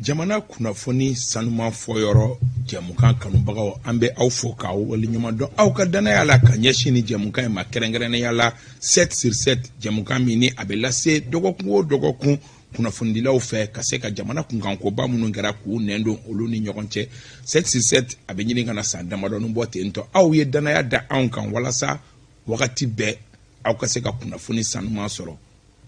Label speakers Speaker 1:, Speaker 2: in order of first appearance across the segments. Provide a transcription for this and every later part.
Speaker 1: jamana kunnafoni sanuman fɔyɔrɔ jɛmukan kanubagaw an bɛ aw fo k'aw waleɲuman dɔn aw ka danaya la ka ɲɛsin ni jɛmukan in ma kɛrɛnkɛrɛnnenya la 7/7 jɛmukan min ni a bɛ lase dɔgɔkun o dɔgɔkun kunnafonidilaw fɛ ka se ka jamana kunkankoba minnu kɛra k'u nɛn don olu ni ɲɔgɔn cɛ 7/7 a bɛ ɲini ka na san damadɔni bɔ ten tɔ aw ye danaya da anw kan walasa wagati bɛɛ aw ka se ka kunnafoni sanuman sɔrɔ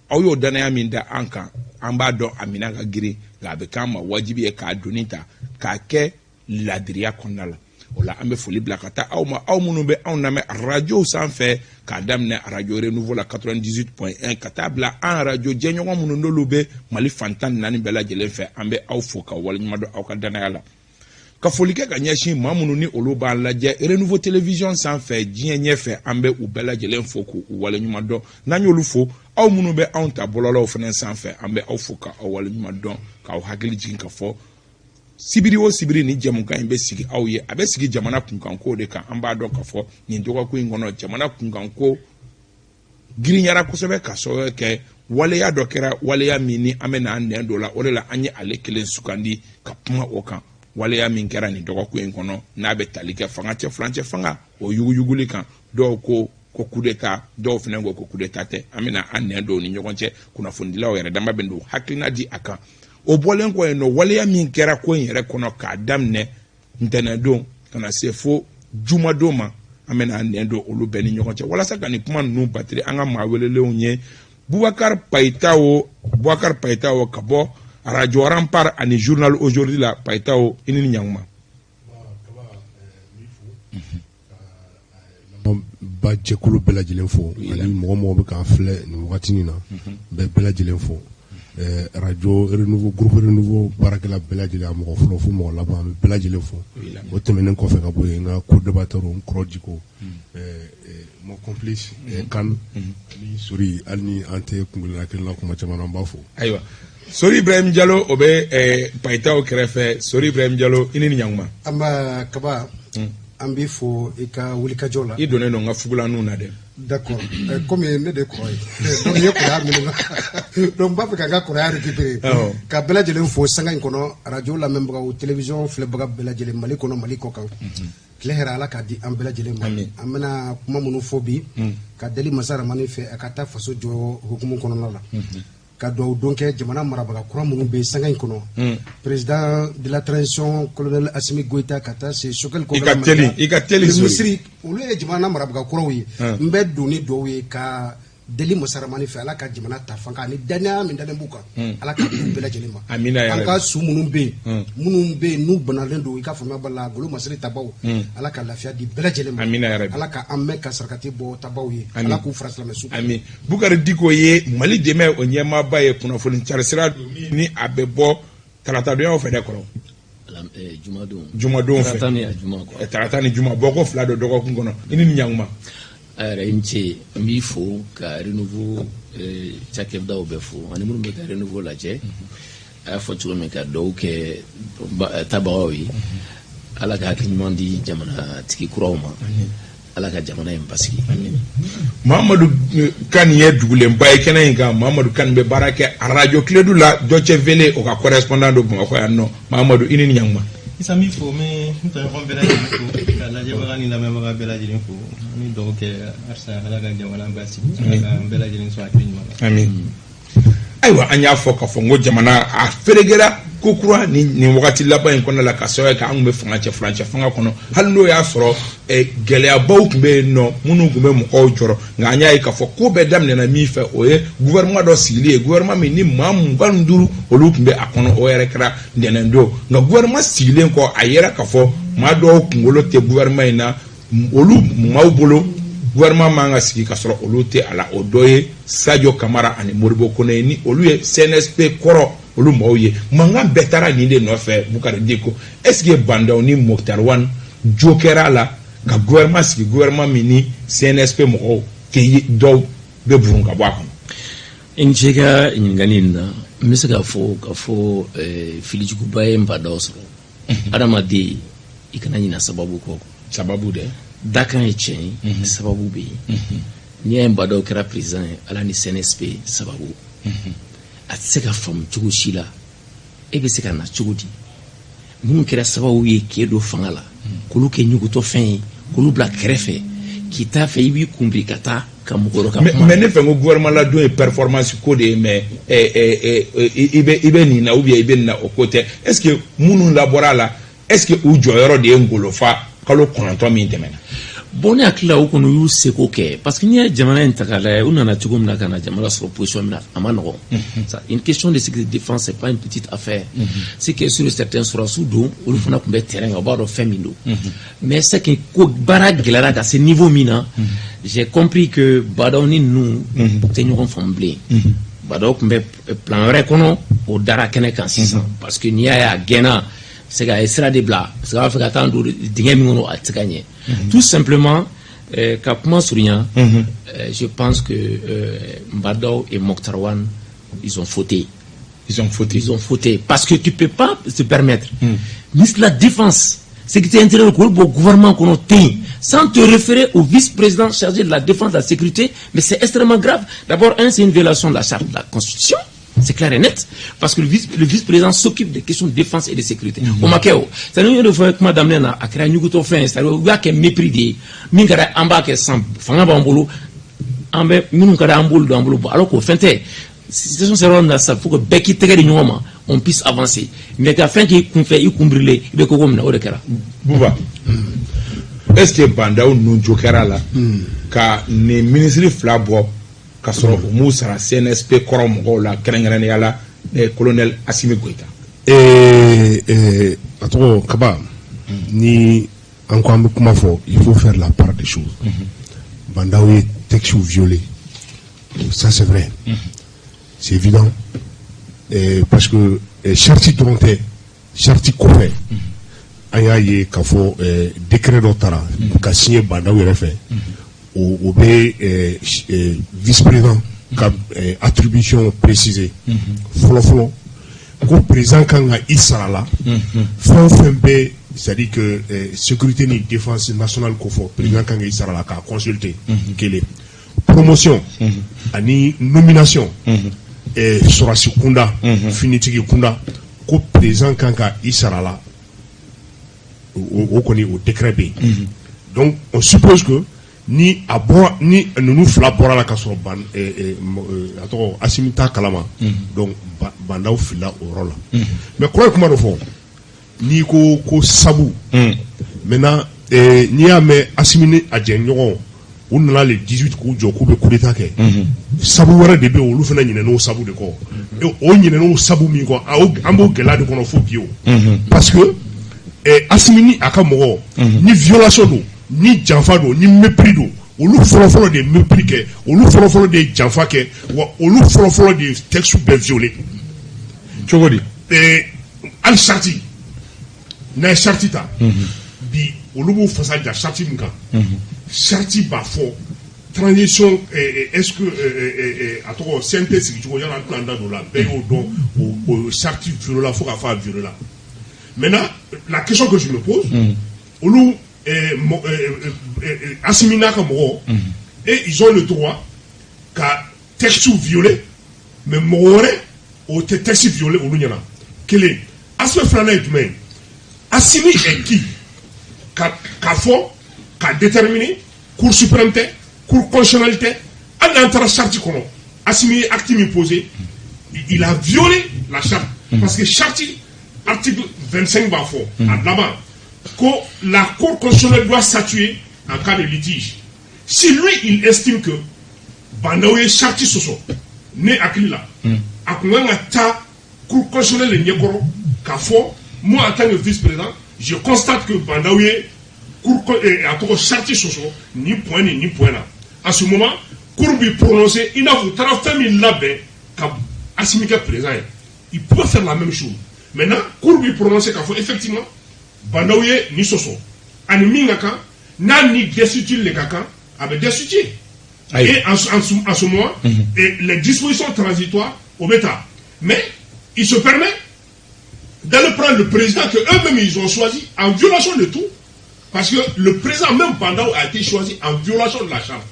Speaker 1: aw y'o danaya min da an kan an b'a dɔn a mina ka girin nka a bɛ k'an ma wajibi ye k'a donni ta k'a kɛ ladiriya kɔnɔna la o la an bɛ foli bila ka taa aw ma aw minnu bɛ anw lamɛn arajow sanfɛ k'a daminɛ arajo Renouveau la 98.1 ka taa bila an arajo jɛɲɔgɔn minnu n'olu bɛ Mali fantan naani bɛɛ lajɛlen fɛ an bɛ aw fo k'aw waleɲuman dɔn aw ka danaya la ka foli kɛ ka ɲɛsin maa minnu ni olu b'an lajɛ Renouveau télévision sanfɛ diɲɛ ɲɛfɛ an bɛ u bɛɛ lajɛlen fo k'u waleɲuman dɔn n'an y'olu fo aw minnu bɛ anw ta bɔlɔlɔw fana sanfɛ an bɛ aw fo k'aw waleɲuman dɔn k'aw hakili jigin ka fɔ sibiri o sibiri ni jɛmukan in bɛ sigi aw ye a bɛ sigi jamana kunkanko de kan an b'a dɔn ka fɔ nin dɔgɔkun in kɔnɔ jamana kunkanko girinyara kosɛbɛ ka sababu kɛ waleya dɔ kɛra waleya min ni an bɛ n'an nɛn dɔ la o de la an ye ale kelen sugandi ka kuma o kan waleya min kɛra nin dɔgɔkun in kɔnɔ n'a bɛ tali kɛ fanga cɛ furancɛ fanga o yuguyuguli kan dɔw ko coup d'état dɔw fana ko coup d'état tɛ an bɛna an nɛn don ni ɲɔgɔn cɛ kunnafonidilaw yɛrɛ dama bɛ don hakilina di a kan o bɔlen kɔ yen nɔ waleya min kɛra ko in yɛrɛ kɔnɔ k'a daminɛ ntɛnɛndon ka na se fo jumadon ma an bɛna an nɛn don olu bɛɛ ni ɲɔgɔn cɛ walasa ka nin kuma ninnu batiri an ka maa welelenw ye Boubacar Payitawo ka bɔ Radio Rampart ani Journal Aujourd'hui la Payitawo i ni ɲankuma
Speaker 2: ba jɛkulu bɛɛ lajɛlen fo ani mɔgɔ bɛ k'an filɛ nin wagati na bɛɛ lajɛlen fo radio Renouveau groupe Renouveau baarakɛla bɛɛ lajɛlen a mɔgɔ fɔlɔ fo mɔgɔ laban an bɛɛ lajɛlen fo o tɛmɛnen kɔfɛ ka bɔ yen n ka co-débatteur n kɔrɔ Jiko mon complice kan ni Sori hali ni an tɛ kungilela kelen na kuma caman an b'a fo
Speaker 1: ayiwa Sori Ibrahim Diallo o bɛ Payitawo kɛrɛfɛ Sori Ibrahim Diallo i ni ɲankuma
Speaker 3: an b'a kaba an b'i fo i ka wulikajɔ la
Speaker 1: i donnen don n ka fugulaniw na dɛ
Speaker 3: d'accord comme ne de kɔrɔ ye donc i ye kɔrɔya minɛ na donc n b'a fɛ ka n ka kɔrɔya récupérer ka bɛɛ lajɛlen fo sanga in kɔnɔ radio lamɛnbagaw télévision filɛbaga bɛɛ lajɛlen Mali kɔnɔ Mali kɔ kan tile hɛrɛ Ala k'a di an bɛɛ lajɛlen ma an bɛna kuma minnu fɔ bi ka deli masa Ramani fɛ a ka taa faso jɔ hukumu kɔnɔna la ka dugawu don kɛ jamana marabaga kura minnu bɛ sanga in kɔnɔ président de la transition colonel Assimi Goïta ka taa se Sokɛli
Speaker 1: i ka teli
Speaker 3: ministre olu ye jamana marabaga kuraw ye n bɛ don ni dɔw ye ka deli masa Ramani fɛ Ala ka jamana ta fanga ani danaya min dalen b'u kan Ala ka d'u bɛɛ lajɛlen ma an ka su minnu bɛ yen n'u banalen don i ka faamuya b'a la Golo Masiri tabaw Ala ka lafiya di bɛɛ lajɛlen ma Ala ka an mɛn ka sarakati bɔ tabaw ye Ala k'u fara silamɛ su
Speaker 1: amin Bukari Diko ye Mali dɛmɛ o ɲɛmaaba ye kunnafoni carisira ni a bɛ bɔ taratadonyaw fɛ dɛ kɔrɔ jumadon fɛ tarata ni juma bɔ ko fila don dɔgɔkun kɔnɔ i ni ɲankuma
Speaker 4: ayɛrɛ n cɛ n b'i fo ka Renouveau cakɛdaw bɛɛ fo ani minnu bɛ ka Renouveau lajɛ a y'a fɔ cogo min ka dɔw kɛ tabagaw ye Ala ka hakili ɲuman di jamana tigi kuraw ma Ala ka jamana in basigi
Speaker 1: Mahamadu Kan ye dugulenba ye kɛnɛ in kan Mahamadu Kan bɛ baara kɛ radio Kiledu la Deutsche Welle o ka correspondant do Bamakɔ yan nɔ Mahamadu i ni ɲankuma
Speaker 5: isa mi fo me ntɔɲɔgɔn bɛɛ lajɛlen fo ka lajɛbaga ni lamɛnbaga bɛɛ lajɛlen fo ni dɔw kɛ arsa Ala ka jamana basigi Ala ka bɛɛ lajɛlen sɔn hakili ɲuman na
Speaker 1: amin ayiwa an y'a fɔ k'a fɔ n ko jamana a feregera ko kura nin wagati laban in kɔnɔna la ka sababu kɛ an kun bɛ fanga cɛ furancɛ fanga kɔnɔ hali n'o y'a sɔrɔ gɛlɛyabaw tun bɛ yen nɔ minnu tun bɛ mɔgɔw jɔrɔ nka an y'a ye k'a fɔ ko bɛɛ daminɛna min fɛ o ye gouvernement dɔ sigili ye gouvernement min ni maa 25 olu tun bɛ a kɔnɔ o yɛrɛ kɛra ntɛnɛndon nka gouvernement sigilen kɔ a yɛrɛ k'a fɔ maa dɔw kunkolo tɛ gouvernement in na olu maaw bolo gouvernement man ka sigi ka sɔrɔ olu tɛ a la o dɔ ye Sadio Kamara ani Modibo Kone ni olu ye CNSP kɔrɔ olu maaw ye mankan bɛɛ taara nin de nɔfɛ Bukari Diko est-ce que Bandaw ni Mokhtar Wane jo kɛra la ka gouvernement sigi gouvernement min ni CNSP mɔgɔw kɛ dɔw bɛ burun ka bɔ a kɔnɔ
Speaker 4: n cɛ ka ɲininkali in na n bɛ se ka fɔ filijuguba ye n ba dɔw sɔrɔ adamaden i kana ɲina sababu kɔ
Speaker 1: sababu dɛ
Speaker 4: dakan ye tiɲɛ ye sababu bɛ yen n'i y'a ye n ba dɔw kɛra président ye Ala ni CNSP sababu a tɛ se ka faamu cogo si la e be se ka na cogodi mun kɛra sababu ye k'e do fanga la k'olu kɛ ɲugutɔ fɛn ye k'olu bila kɛrɛfɛ k'i t'a fɛ i b'i kunbiri ka taa ka mɔgɔ ka kuma
Speaker 1: mais ne fɛ ko gouvernement la don ye performance ko de ye mais i bɛ nin na ou bien i bɛ nin na o ko tɛ est ce que minnu labɔra la est ce que u jɔyɔrɔ de ye ngolofa kalo 9 min tɛmɛna.
Speaker 4: Bon ne hakili la u kɔni y'u seko kɛ parce que n'i ye jamana in ta k'a lajɛ u nana cogo min na ka na jamana sɔrɔ position min na a ma nɔgɔn. Une question de sécurité de défense c'est pas une petite affaire. C'est que sur certains sɔrɔsiw don olu fana tun bɛ terrain kan u b'a dɔn fɛn min don. Mais c'est que ko baara gɛlɛyara ka se niveau min na j'ai compris que Badaw ni ninnu tɛ ɲɔgɔn faamu bilen. Badaw tun bɛ plan wɛrɛ kɔnɔ o dara kɛnɛ kan sisan parce que n'i y'a ye a gɛnna c'est que a ye sira de bila parce que a b'a fɛ ka taa don dingɛ min kɔnɔ a tɛ se ka ɲɛ. Tout simplement ka kuma surunya je pense que Badaw et Mokhtar Wane ils ont fauté parce que tu peux pas se permettre ministre de la défense sécurité intérieure ko bo gouvernement kono tin sans te référer au vice-président chargé de la défense de la sécurité, mais c'est extrêmement grave. D'abord, c'est une violation de la charte de la Constitution. C'est clair et net, parce que le vice-président s'occupe des questions de défense et de sécurité. Au Makeo, ça nous de faire que madame Lena a créé un nouveau fin, c'est-à-dire qu'il y a un mépris de Mingara Amba qui est sans Fanga Bambolo, Ambe Minukara Ambolo d'Ambolo, alors qu'au fin de situation c'est là, ça faut que Becky Tegari Nyoma, on puisse avancer. Mais qu'à fin qu'il fait, il combrille, il est comme au Dekara.
Speaker 1: Bouba, est-ce que Bandaou nous jokera là, car les ministres Flabo, ka sɔrɔ o mu sara CNSP kɔrɔ mɔgɔw la kɛrɛnkɛrɛnnenya la colonel Assimi Goïta
Speaker 2: a tɔgɔ Kaba ni an ko an bɛ kuma fɔ il faut faire la part des choses Bandaw ye textes violés ça c'est vrai c'est évident parce que charte dɔrɔn tɛ charte kɔfɛ an y'a ye k'a fɔ décret dɔ taara ka signer Bandaw yɛrɛ fɛ au vice-président ka attribution précisée fɔlɔ ko président kan ka i sara la fɛn fɛn bɛ c'est-à-dire que sécurité ni défense nationale ko fɔ président kan ka i sara la k'a consulter kelen promotion ani nomination sɔrɔsi kunda finitigi kunda ko président kan ka i sara la o kɔni o décret bɛ yen donc on suppose que ni a bɔra ni ninnu fila bɔra la ka sɔrɔ a tɔgɔ Assimi t'a kalama donc Bandaw filila o yɔrɔ la mais kɔrɔ ye kuma dɔ fɔ n'i ko sabu maintenant n'i y'a mɛn Assimi ni a jɛɲɔgɔn u nana le 18 k'u jɔ k'u bɛ coup d'état kɛ sabu wɛrɛ de bɛ yen olu fana ɲinɛn'o sabu de kɔ o ɲinɛn'o sabu min kɔ an b'o gɛlɛya de kɔnɔ fo bi o parce que Assimi ni a ka mɔgɔ ni violation don ni janfa don ni mépris don olu fɔlɔfɔlɔ de mépris kɛ olu fɔlɔfɔlɔ de janfa kɛ wa olu fɔlɔfɔlɔ de texte bɛɛ violé
Speaker 1: cogo di
Speaker 2: hali charte n'a ye charte ta bi olu b'u fasa da charte min kan charte b'a fɔ transition est-ce que a tɔgɔ CNT sigicogo yala an tɛna an da don la bɛɛ y'o dɔn o charte violé la fo k'a fɔ a violé la maintenant la question que je me pose olu Assimi n'a ka mɔgɔ et ils ont le droit ka texte violer mais mɔgɔ wɛrɛ o tɛ texte violer olu ɲɛna kelen aspect filanan ye jumɛn ye Assimi est qui k'a fɔ ka déterminer cour suprême tɛ cour constitutionnelle tɛ hali n'an taara charte kɔnɔ Assimi ye acte min posé il a violé la charte parce que charte article 25 b'a fɔ a laban que la Cour constitutionnelle doit statuer en cas de litige. Si lui, il estime que Bandaw ye charte soso, ne akili la, a ta Cour constitutionnelle de Nyekoro, k'a fɔ, moi en tant que vice-président, je constate que Bandaw ye charte soso, ni point là. À ce moment, Cour lui prononcer, il n'a pas fait min labé, ka Assimi ka présent. Il peut faire la même chose. Maintenant, Cour lui prononcer k'a fɔ, effectivement, Bandaw ye ni soso ani min ka kan n'a ni destitue le ka kan a bɛ destituer et en ce moment les dispositions transitoires au bêta mais il se permet d'aller prendre le président que eux-mêmes ils ont choisi en violation de tout parce que le président même Bandaw a été choisi en violation de la charte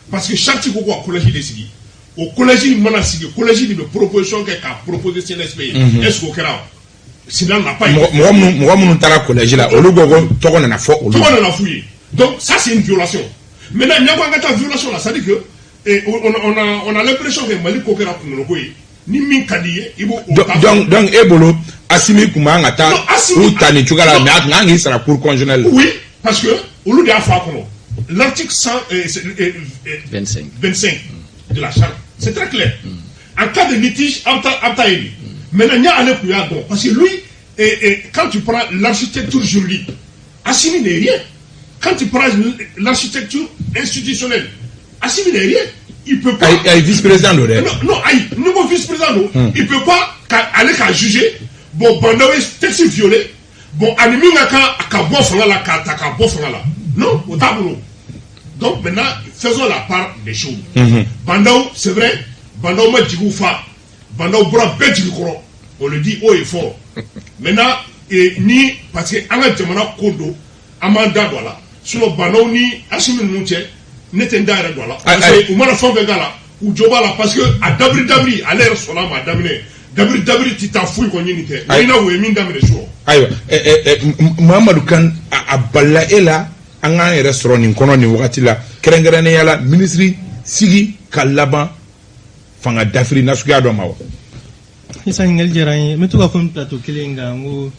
Speaker 2: parce que charte ko ko collège de sigi au collège mana sigi collège de proposition que qu'a proposé CNSP est-ce que
Speaker 6: Cela n'a pas été.
Speaker 1: Moi, tala collège là, au Logo, toi on en a fouillé.
Speaker 6: Toi on en a fouillé. Donc ça c'est une violation. Maintenant, il y a une violation là, ça dit que on a l'impression que Mali Kokera Kunokoye, ni min kadiye, il
Speaker 1: donc Ebolo, Assimi Kumangata, ou Tani Chugala, mais Nangi sera pour conjonctionnel.
Speaker 6: Oui, parce que au lieu de l'article 25 de la charte, c'est très clair. En cas de litige, Abtaïli. Maintenant, il y a un écouillard, parce que lui, quand tu prends l'architecture juridique, Assimi n'est rien. Quand tu prends l'architecture institutionnelle, Assimi n'est rien. Il peut pas.
Speaker 1: Il est vice-président,
Speaker 6: non, niveau vice-président, il peut pas aller qu'à juger. Bon, pendant texte violé, bon, animé qu'à bon fanga là, qu'à bon fanga là. Non, au tableau. Donc maintenant, faisons la part des choses. Pendant, c'est vrai, pendant moi, Djigoufa, pendant bras bête du courant, on le dit haut et fort. Maintenant, ni, parce que, en fait, on a Kodo, Amanda Douala, sur le ballon, ni, Assimi Moutier, n'était pas là. Parce que, on a fait là, ou Djobala, parce que, à Dabri, à l'air son âme, à Dabri, tu t'en fouilles qu'on y était. Il y a où est mis dans les jours.
Speaker 1: Aïe, Mamadou Kan, à Balaela, an ka yɛrɛ sɔrɔ nin kɔnɔ nin wagati la kɛrɛnkɛrɛnnenya la ministre sigi ka laban fanga dafiri nasuguya dɔ ma wa.
Speaker 5: Isa ɲininkali diyara n ye n bɛ to ka fɔ ni plateau kelen kan n ko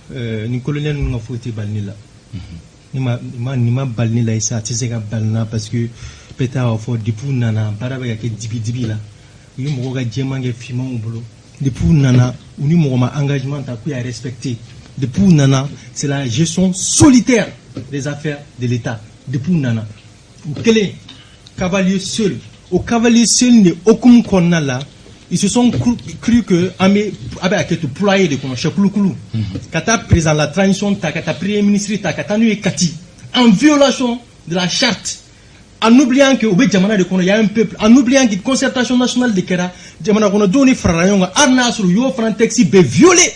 Speaker 5: ni colonel ninnu ka foyi tɛ bali ne la ni ma bali ne la isa a tɛ se ka bali n na parce que peut-être a b'a fɔ depuis u nana baara bɛ ka kɛ dibi la u ye mɔgɔw ka jɛman kɛ finmanw bolo depuis u nana u ni mɔgɔ ma engagement ta k'u y'a respecté depuis u nana c'est la gestion solitaire des affaires de l'État depuis Nana. Au cavalier seul, n'est aucun corona là. Ils se sont cru que Amé avait été ployé de qu'on Chekouloukoulou. Kata président la transition, Kata premier ministre, Kata nu et Kati, en violation de la charte. En oubliant que au Béjamana de il y a un peuple, en oubliant que concertation nationale de Kera, Jamana qu'on a donné Frarayonga, Arna sur Yo Frantexi, be violé.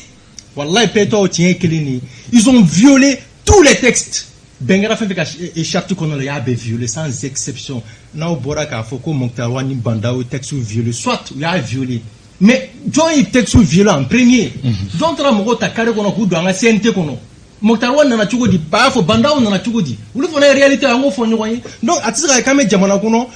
Speaker 5: Wallah, Peto tient Kelini. Ils ont violé tous les textes. Bengara fait que charte qu'on a violé sans exception. Now Boraka Foko Montawani Bandao texte violé, soit il a violé. Mais John il texte violent en premier. John Tramoro Takare qu'on a coup dans la CNT qu'on a. Montawani n'a pas dit, pas faut Bandao n'a pas dit. Vous le voyez réalité en fond. Donc à titre quand même Jamana Kono,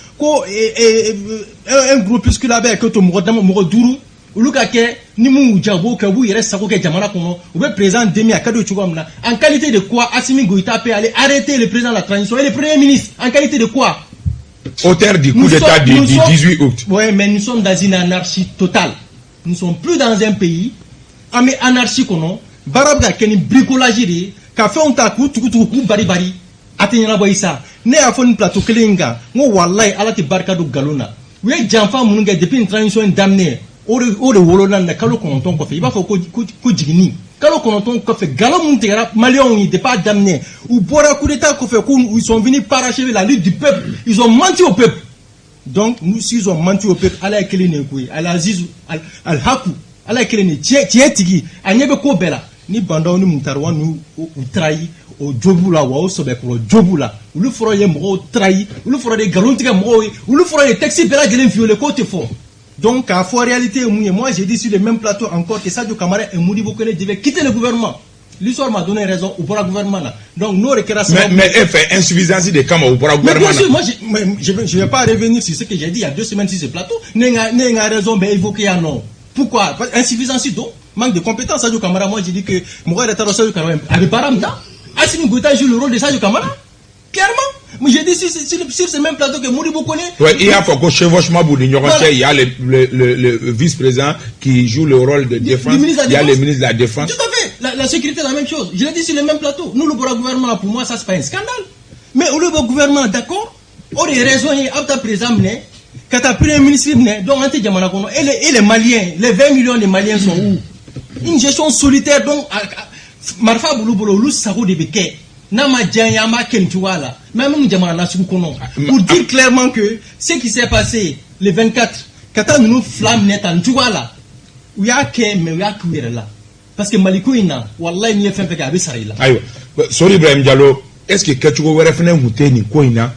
Speaker 5: un groupuscule avec que ton Moroduru. Ulukake ni mu jabo ka bu yere sako ke jamana kono ou be président demi akado chugomna en qualité de quoi Assimi Goïta peut aller arrêter le président de la transition et le premier ministre en qualité de quoi
Speaker 1: auteur du coup d'état du 18 août.
Speaker 5: Oui, mais nous sommes dans une anarchie totale. Nous ne sommes plus dans un pays mais anarchie kono barabga keni bricolage ri ka fait on ta ku bari atenya boyisa ne afon plateau kelinga ngo wallahi alati barkadu galona we jamfa munga depuis une transition damnée o de wolona na kalo konton ko fe iba fo ko jigini kalo konton ko fe galo mun tera malion yi de pas damné ou bora coup d'état ko fait ils sont venus parachever la lutte du peuple, ils ont menti au peuple. Donc nous s'ils ont menti au peuple ala kelene ko ala aziz al haku ala kelene tigi anyebe ko bela ni banda ni muntarwa nu trahi o jobula wa o sobe ko jobula ou le foro ye mo trahi ou le foro de galontiga mo ou le foro de taxi bela gelen violé ko te fort. Donc, à fois réalité, moi j'ai dit sur le même plateau encore que Sadio Kamara et Moudi Bokele devaient quitter le gouvernement. L'histoire m'a donné raison au pour gouvernement là. Donc, nous
Speaker 1: mais elle fait insuffisance de Kama au pour gouvernement.
Speaker 5: Bien sûr, moi je ne vais pas revenir sur ce que j'ai dit il y a 2 semaines sur ce plateau. N'a raison, mais évoquer un nom. Pourquoi? Insuffisance donc, manque de compétences. Sadio Kamara, moi j'ai dit que Moura de Sadio Kamara avait pas Ramda. Assimi Goïta joue le rôle de Sadio Kamara. Clairement. Mais j'ai dit sur ce même plateau que Mouribo connaît.
Speaker 1: Oui, il y a faut chevauchement il y a le vice-président qui joue le rôle de défense. Il y a le ministre de la Défense.
Speaker 5: Tout à fait. La sécurité, la même chose. Je l'ai dit sur le même plateau. Nous, le gouvernement, pour moi, ça, c'est pas un scandale. Mais au lieu du gouvernement, d'accord, on est raisonné, après président, quand tu as pris un ministre, donc, et les Maliens, les 20 millions de Maliens sont où? Une gestion solitaire, donc, Marfa Bouloubolo, Saro de Beke. Nama Djanyama Kentuala, même Djamana Sukono, pour dire clairement que ce qui s'est passé le 24, quand nous flamme net en Djouala, où il y a qu'un, mais il y a que là. Parce que Malikoina, Wallah, il y a fait un peu de Sarila.
Speaker 1: Aïe, sorry, Ibrahim Diallo, est-ce que tu veux refaire un mouté ni Koina,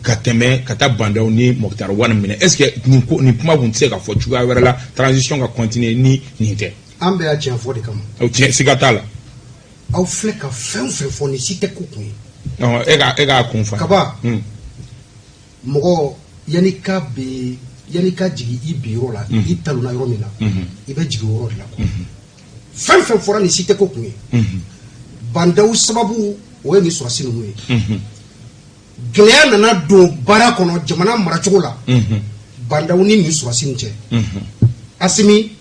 Speaker 1: Kateme, Katabanda, ni Mokhtar Wanamine, est-ce que ni Puma Wunse, la transition va continuer ni Nite?
Speaker 3: an bɛ y'a tiɲɛ fɔ de kama.
Speaker 1: o tiɲɛ siga t'a la.
Speaker 3: aw filɛ ka fɛn o fɛn fɔ ni si tɛ ko kun ye.
Speaker 1: e k'a kun fa.
Speaker 3: kaba mɔgɔ yanni ka jigin i bi yɔrɔ la i talonna yɔrɔ min na i bɛ jigin o yɔrɔ de la quoi. fɛn fɛn fɔra ni si tɛ ko kun ye. bandaw sababu o ye nin sɔrɔsi ninnu ye. gɛlɛya nana don baara kɔnɔ jamana maracogo la. bandaw ni nin sɔrɔsi nin cɛ. Asimi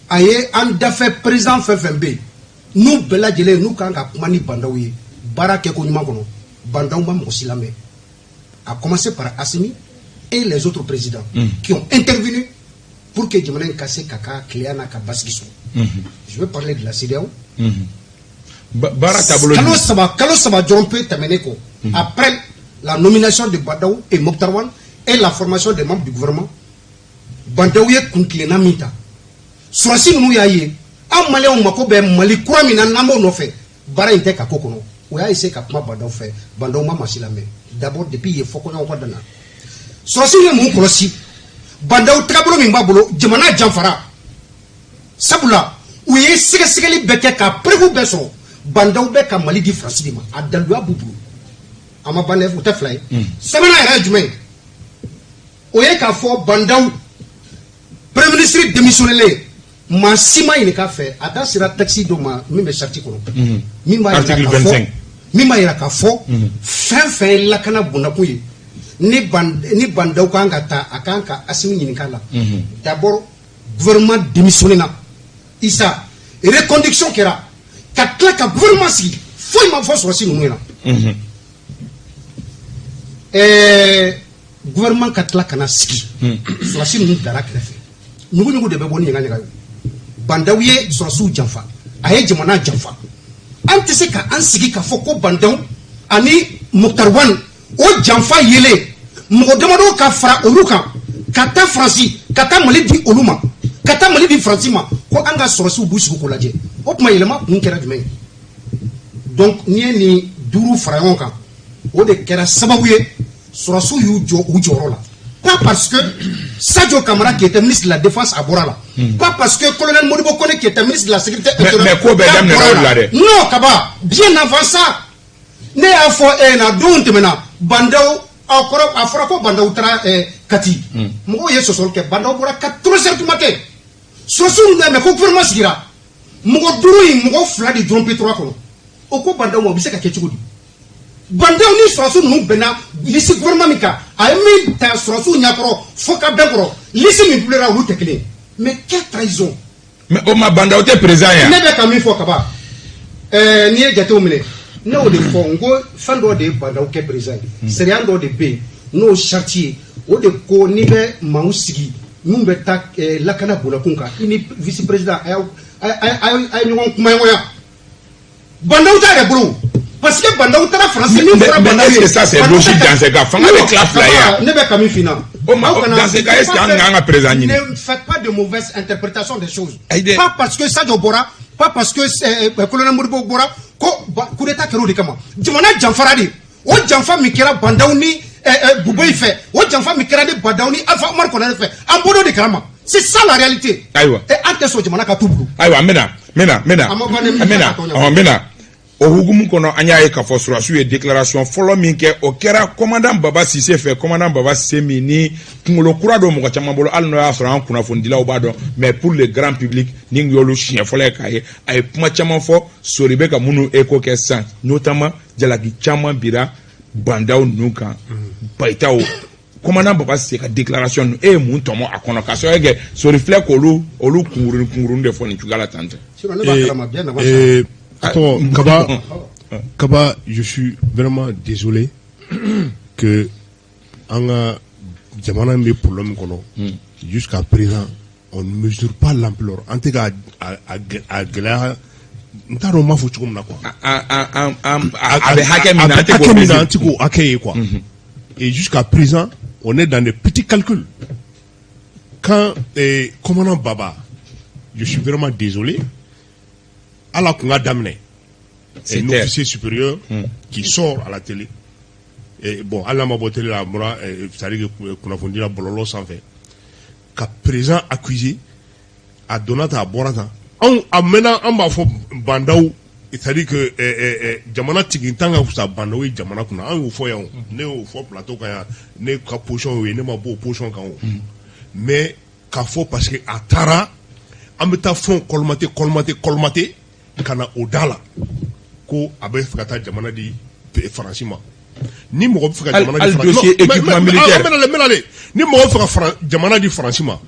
Speaker 3: a ye an dafɛ président fɛn fɛn bɛ yen n'u bɛɛ lajɛlen n'u kan ka kuma ni bandaw ye baara kɛ ko ɲuman kɔnɔ bandaw ma mɔgɔ si lamɛn. A commencé par Assimi et les autres présidents qui ont intervenu pour que jamana in ka se ka ka tileya n'a ka basigi sɔrɔ. Je vais parler de la CEDEAO. Kalo saba dɔrɔn pe tɛmɛnen kɔ après la nomination de Badaw et Mokhtar Wane et la formation des membres du gouvernement Badaw ye kuntilenna min ta sɔrɔsi ninnu y'a ye an maliyɛnw mako bɛ Mali kura min na n'an b'o nɔfɛ baara in tɛ ka ko kɔnɔ o y'a essayé ka kuma Badaw fɛ Badaw ma maa si lamɛn d'abord depuis ye fɔkɔɲɔgɔn ka danna sɔrɔsi ye mun kɔlɔsi Badaw tagabolo min b'a bolo jamana janfara sabula u ye sɛgɛsɛgɛli bɛɛ kɛ ka preuve bɛɛ sɔrɔ Badaw bɛ ka Mali di Faransi de ma a daluya b'u bolo a ma ban dɛ u tɛ fila ye sabanan yɛrɛ ye jumɛn ye o ye k'a fɔ Badaw premier ministre démissionné maa si ma ɲini k'a fɛ a da sera taxi dɔ ma min bɛ charte kɔnɔ min b'a yira k'a fɔ fɛn fɛn ye lakana bondakun ye ni Badaw kan ka taa a kan ka Assimi ɲininka la d'abord gouvernement démissionné na Issa reconduction kɛra ka tila ka gouvernement sigi foyi ma fɔ sɔrɔsi ninnu ɲɛna gouvernement ka tila kana sigi sɔrɔsi ninnu dara kɛrɛfɛ ɲuguɲugu de bɛ bɔ ni ɲagaɲaga ye Badaw ye sɔrɔsiw janfa a ye jamana janfa an tɛ se ka an sigi ka fɔ ko Badaw ani Mokhtar Wane o janfa yelen mɔgɔ damadɔ ka fara olu kan ka taa Faransi ka taa Mali di olu ma ka taa Mali di Faransi ma ko an ka sɔrɔsiw b'u sigi k'o lajɛ o tuma yɛlɛma kun kɛra jumɛn ye donc n'i ye nin duuru fara ɲɔgɔn kan o de kɛra sababu ye sɔrɔsiw y'u jɔ u jɔyɔrɔ la pas parce que Sadio Kamara qui était ministre de la défense a bɔra la pas parce que colonel Modibo Kone qui était ministre de la sécurité
Speaker 1: mais ko bɛɛ daminɛna o la dɛ
Speaker 3: non kaba bien avant ça ne y'a fɔ na don tɛmɛna Badaw a fɔra ko Badaw taara Kati mɔgɔw ye sɔsɔli kɛ Badaw bɔra 4h du matin sɔrɔsiw mɛ ko gouvernement sigira mɔgɔ duuru in mɔgɔ fila de dɔrɔn pe 3 kɔnɔ o ko Badaw ma o bɛ se ka kɛ cogo di Badaw ni sɔrɔsiw ninnu bɛnna liste gouvernement min kan a ye min ta sɔrɔsiw ɲɛkɔrɔ fo ka bɛn kɔrɔ liste min bilara olu tɛ kelen mais quelle trahison
Speaker 1: mais o ma Badaw tɛ président yan
Speaker 3: ne bɛ ka min fɔ kaba n'i ye jatew minɛ ne y'o de fɔ n ko fɛn dɔ de ye Badaw kɛ président ye sariya dɔ de bɛ yen n'o charte ye o de ko n'i bɛ maaw sigi min bɛ taa lakana bolokun kan i ni vice président a ye ɲɔgɔn kumaɲɔgɔnya Badaw t'a yɛrɛ bolo parce que Badaw taara Faransi min fɔra Badaw ye
Speaker 1: ça c'est logique dans ce cas fanga bɛ tila fila ye
Speaker 3: ne bɛ ka min f'i na
Speaker 1: dans ce cas est-ce que an ka président ɲini
Speaker 3: ne faites pas de mauvaise interprétation des choses pas parce que Sadio bɔra pas parce que colonel Modibo bɔra ko coup d'état kɛra o de kama jamana janfara de o janfa min kɛra Badaw ni Buboyi fɛ o janfa min kɛra ni Badaw ni Alpha Omar Konare fɛ an b'o de kalama c'est ça la réalité
Speaker 1: ayiwa
Speaker 3: an tɛ sɔn jamana ka t'u bolo
Speaker 1: ayiwa n bɛna o hukumu kɔnɔ an y'a ye k'a fɔ sɔrɔsiw ye déclaration fɔlɔ min kɛ o kɛra commandant Baba Sise fɛ commandant Baba Sise min ni kunkolo kura don mɔgɔ caman bolo hali n'o y'a sɔrɔ an kunnafonidilaw b'a dɔn mais pour le grand public ni y'olu siɲɛ fɔlɔ ye k'a ye a ye kuma caman fɔ Sori bɛ ka minnu écho kɛ sisan notamment jalaki caman bira Badaw ninnu kan Bayitaw commandant Baba Sise ka déclaration ninnu e ye mun tɔmɔ a kɔnɔ k'a sababu kɛ Sori filɛ k'olu kunkurunin de fɔ nin cogoya la tan tɛ.
Speaker 2: Attends, Kaba, je suis vraiment désolé que en Jamana mes problèmes jusqu'à présent on ne mesure pas l'ampleur. En tout cas, à Gla, n'tarons ma foutu comme quoi. Et jusqu'à présent, on est dans des petits calculs. Quand commandant Baba, je suis vraiment désolé. À la Kunga Damne, c'est un officier supérieur qui sort à la télé. Et bon, à la télé, c'est-à-dire qu'on a fondé la bololo sans fait. Qu'à présent accusé, à Donata à Borata,
Speaker 6: maintenant on va faire bandaou, c'est-à-dire que jamana tigintanga usa bandaou et jamana kuna on faut yon ne au faut plateau kaya ne ka pochon ne ma beau pochon kan mais ka faut parce que atara ameta fond colmaté kana odala ko abe fata jamana di franchement ni mo fata jamana di
Speaker 1: dossier équipement militaire
Speaker 6: ni mo fata jamana di franchement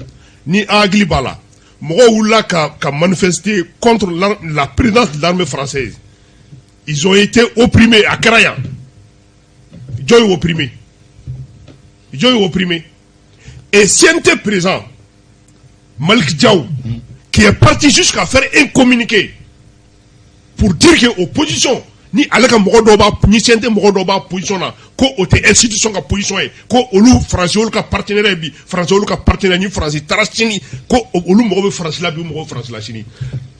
Speaker 6: ni agli bala mo wula ka manifester contre la présidence de l'armée française. Ils ont été opprimés à Karayan. Ils ont opprimé. Et si on était présent, Malik Diaw, qui est parti jusqu'à faire un communiqué pour dire que l'opposition, ni alaka mogodoba, ni siente mogodoba position là, ko ote institution ka position est, ko olu français olu ka partenaire bi, français olu ka partenaire ni français tarachini, ko olu mogobe français la bi mogobe français la chini.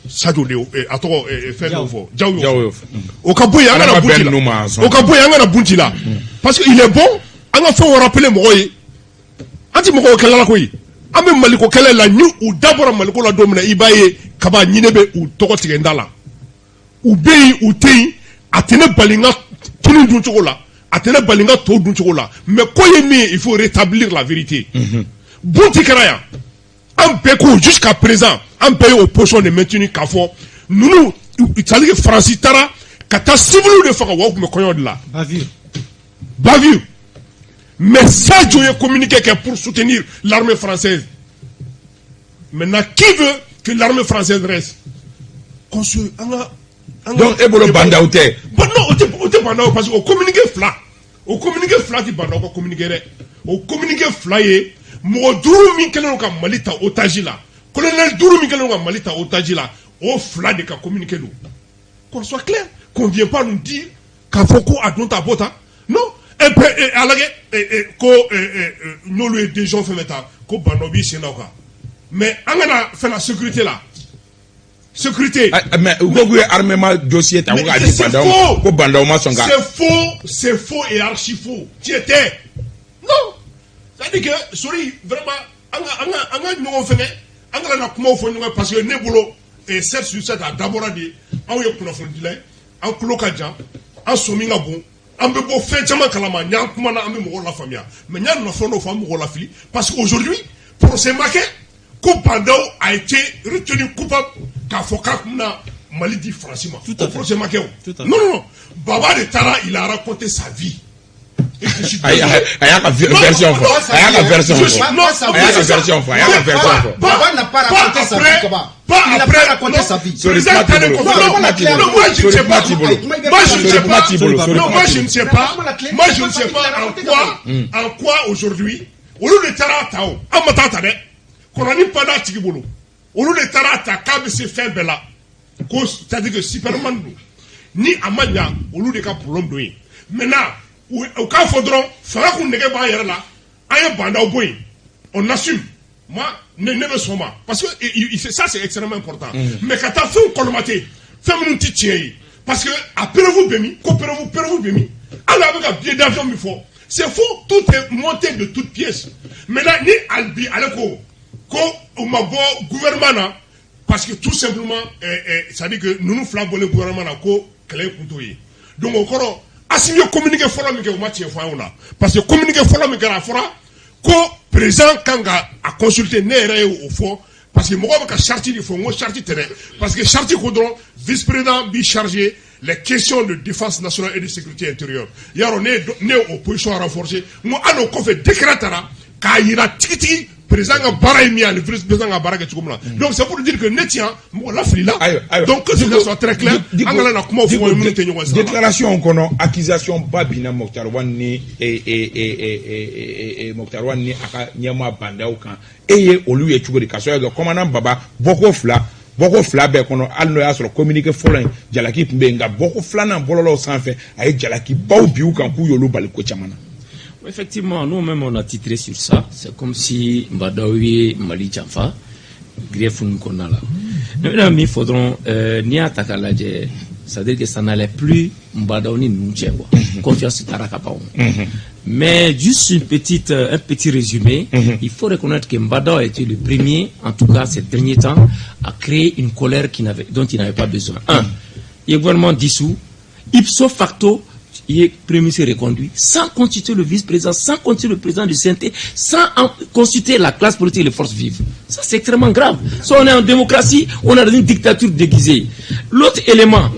Speaker 6: Sadio Leo, atoko faire nouveau. Diaw. Au kaboya ngana bunti là. Au kaboya ngana bunti là. Parce qu'il est bon, on a fait rappeler mogoye. Anti mogo kala ko yi. Ame maliko kala la ñu ou d'abord maliko la domina ibaye kaba nyinebe ou toko tigendala. Ou beyi ou tei atene balinga tunu dunchola atene balinga to dunchola mais il faut rétablir la vérité bunti karaya en peko jusqu'à présent en paye au pochon de maintenir kafo nous c'est que Francis Tara kata civil de faka wa me koyo de là bavure mais ça je communiqué que pour soutenir l'armée française. Maintenant qui veut que l'armée française reste qu'on se
Speaker 1: donc ebolo banda outé
Speaker 6: bon non outé banda parce que au communiqué fla ti banda ko communiquer au communiqué fla ye mo duru min kelen ka malita otaji la colonel duru min kelen ka malita otaji la au fla de ka communiquer nous qu'on soit clair qu'on vient pas nous dire qu'a foko adonta bota non et peu alage ko nous le des gens fait mettre ko banobi senaka mais angana fait la sécurité là. Sécurité.
Speaker 1: Mais vous armement dossier ta vous a dit
Speaker 6: c'est faux et archi faux. Tu étais. Non. Ça dit que sorry vraiment anga nous fait anga na kuma fo nous parce que nebolo et 7 sur 7 a d'abord dit en yo kuna fo dilay en klokaja en sominga bon en be bo fait jama kalama nya kuma na ambe mo la famille mais nya na fo no fam mo la fili parce qu'aujourd'hui procès marqué Kopando a été retenu coupable car Foka n'a Mali dit franchement.
Speaker 5: Tout à fait.
Speaker 6: Non. Baba de Tara, il a raconté sa vie.
Speaker 1: Il y a la version.
Speaker 3: Baba n'a pas raconté sa vie. Il n'a pas raconté sa vie.
Speaker 6: Moi je ne sais pas en quoi aujourd'hui, au lieu de Tara Tao, Amatata, Korani pada tigibolo. Olu de tarata kabe se fait bela. C'est-à-dire que Superman ni amanya olu de ka problème doyi. Maintenant au cas faudron fera qu'on nege ba yere la aye banda boy. On assume. Moi ne me soma parce que ça c'est extrêmement important. Mais quand tu fais colmaté, fais mon petit tien parce que après vous bemi, coopérez-vous bemi. Alors avec un billet d'avion il faut. C'est faux, tout est monté de toutes pièces. Maintenant ni albi aleko ko mabo gouvernement parce que tout simplement ça dit que nous flambons le gouvernement ko clé kuntoyi donc encore asimio communiquer folo mi ke o match fa ona parce que communiquer folo mi gara fora ko président kanga a consulter nere au fond parce que mo ka charti di fo mo charti terrain parce que charti kodron vice-président bi chargé les questions de défense nationale et de sécurité intérieure yaro né opposition renforcée mo ano ko fait décrétara ka yira tiki président a barré mi le président a barré donc c'est pour dire que Netia la fila donc que ce soit très clair angala na kuma fo mu tenyo wasa
Speaker 1: déclaration kono accusation babina Mokhtar Wani et Mokhtar Wani aka nyama banda okan eye olu ye chugo de kaso ya commandant baba boko fla be kono alno ya so communiquer folen jalaki pembe nga boko fla na bololo sanfe ay jalaki baw biu kan ku yolu baliko chamana.
Speaker 4: Effectivement, nous-mêmes, on a titré sur ça. C'est comme si Mbadaoui Mali Tchafa, grief qu'on a là. Nous, il faudront ni attaquer la c'est-à-dire que ça n'allait plus Mbadaoui nous confiance Tarakapaon. Mais juste un petit résumé. Il faut reconnaître que Mbadao a été le premier, en tout cas ces derniers temps, à créer une colère dont il n'avait pas besoin. Il est gouvernement dissous, ipso facto, il est premier ministre reconduit, sans constituer le vice-président, sans constituer le président du CNT, sans constituer la classe politique et les forces vives. Ça, c'est extrêmement grave. Soit on est en démocratie, on est dans une dictature déguisée. L'autre élément,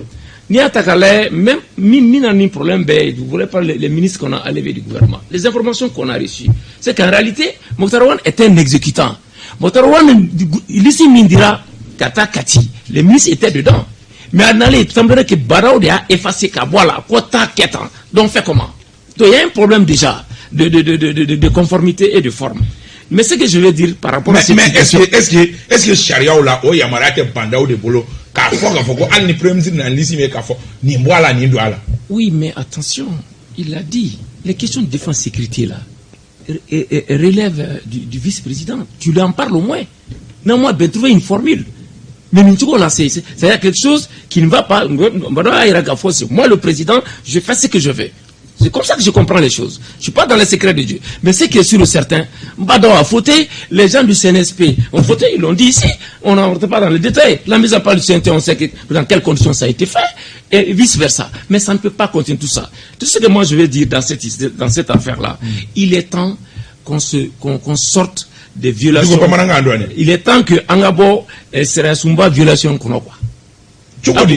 Speaker 4: même un problème, vous voulez pas les ministres qu'on a enlevés du gouvernement. Les informations qu'on a reçues, c'est qu'en réalité, Mokhtar Rouane est un exécutant. Mokhtar Rouane, ici, Mindira, Kata Kati, les ministres étaient dedans. Mais en réalité, il semblerait que Barao a effacé Kabwala, Kota Ketan. Donc, fait comment? Donc, il y a un problème déjà de conformité et de forme. Mais ce que je veux dire par rapport à cette situation...
Speaker 1: Mais est-ce que Sharia ou la Oyamara te Bandao de Bolo,
Speaker 4: oui, mais attention, il a dit, les questions de défense et sécurité là, relèvent du vice-président. Tu lui en parles au moins. Non, moi, ben trouver une formule. Mais c'est quelque chose qui ne va pas. Moi, le président, je fais ce que je veux. C'est comme ça que je comprends les choses. Je ne suis pas dans les secrets de Dieu. Mais ce qui est sûr et certain, Mbadao a fauté, les gens du CNSP ont fauté, ils l'ont dit ici. On n'en rentre pas dans les détails. La mise à part du CNT, on sait dans quelles conditions ça a été fait, et vice-versa. Mais ça ne peut pas continuer tout ça. Tout ce que moi je veux dire dans cette affaire-là, il est temps qu'on sorte des violations. Il est temps que Angabo serait Sumba violation qu'on a quoi. Parce que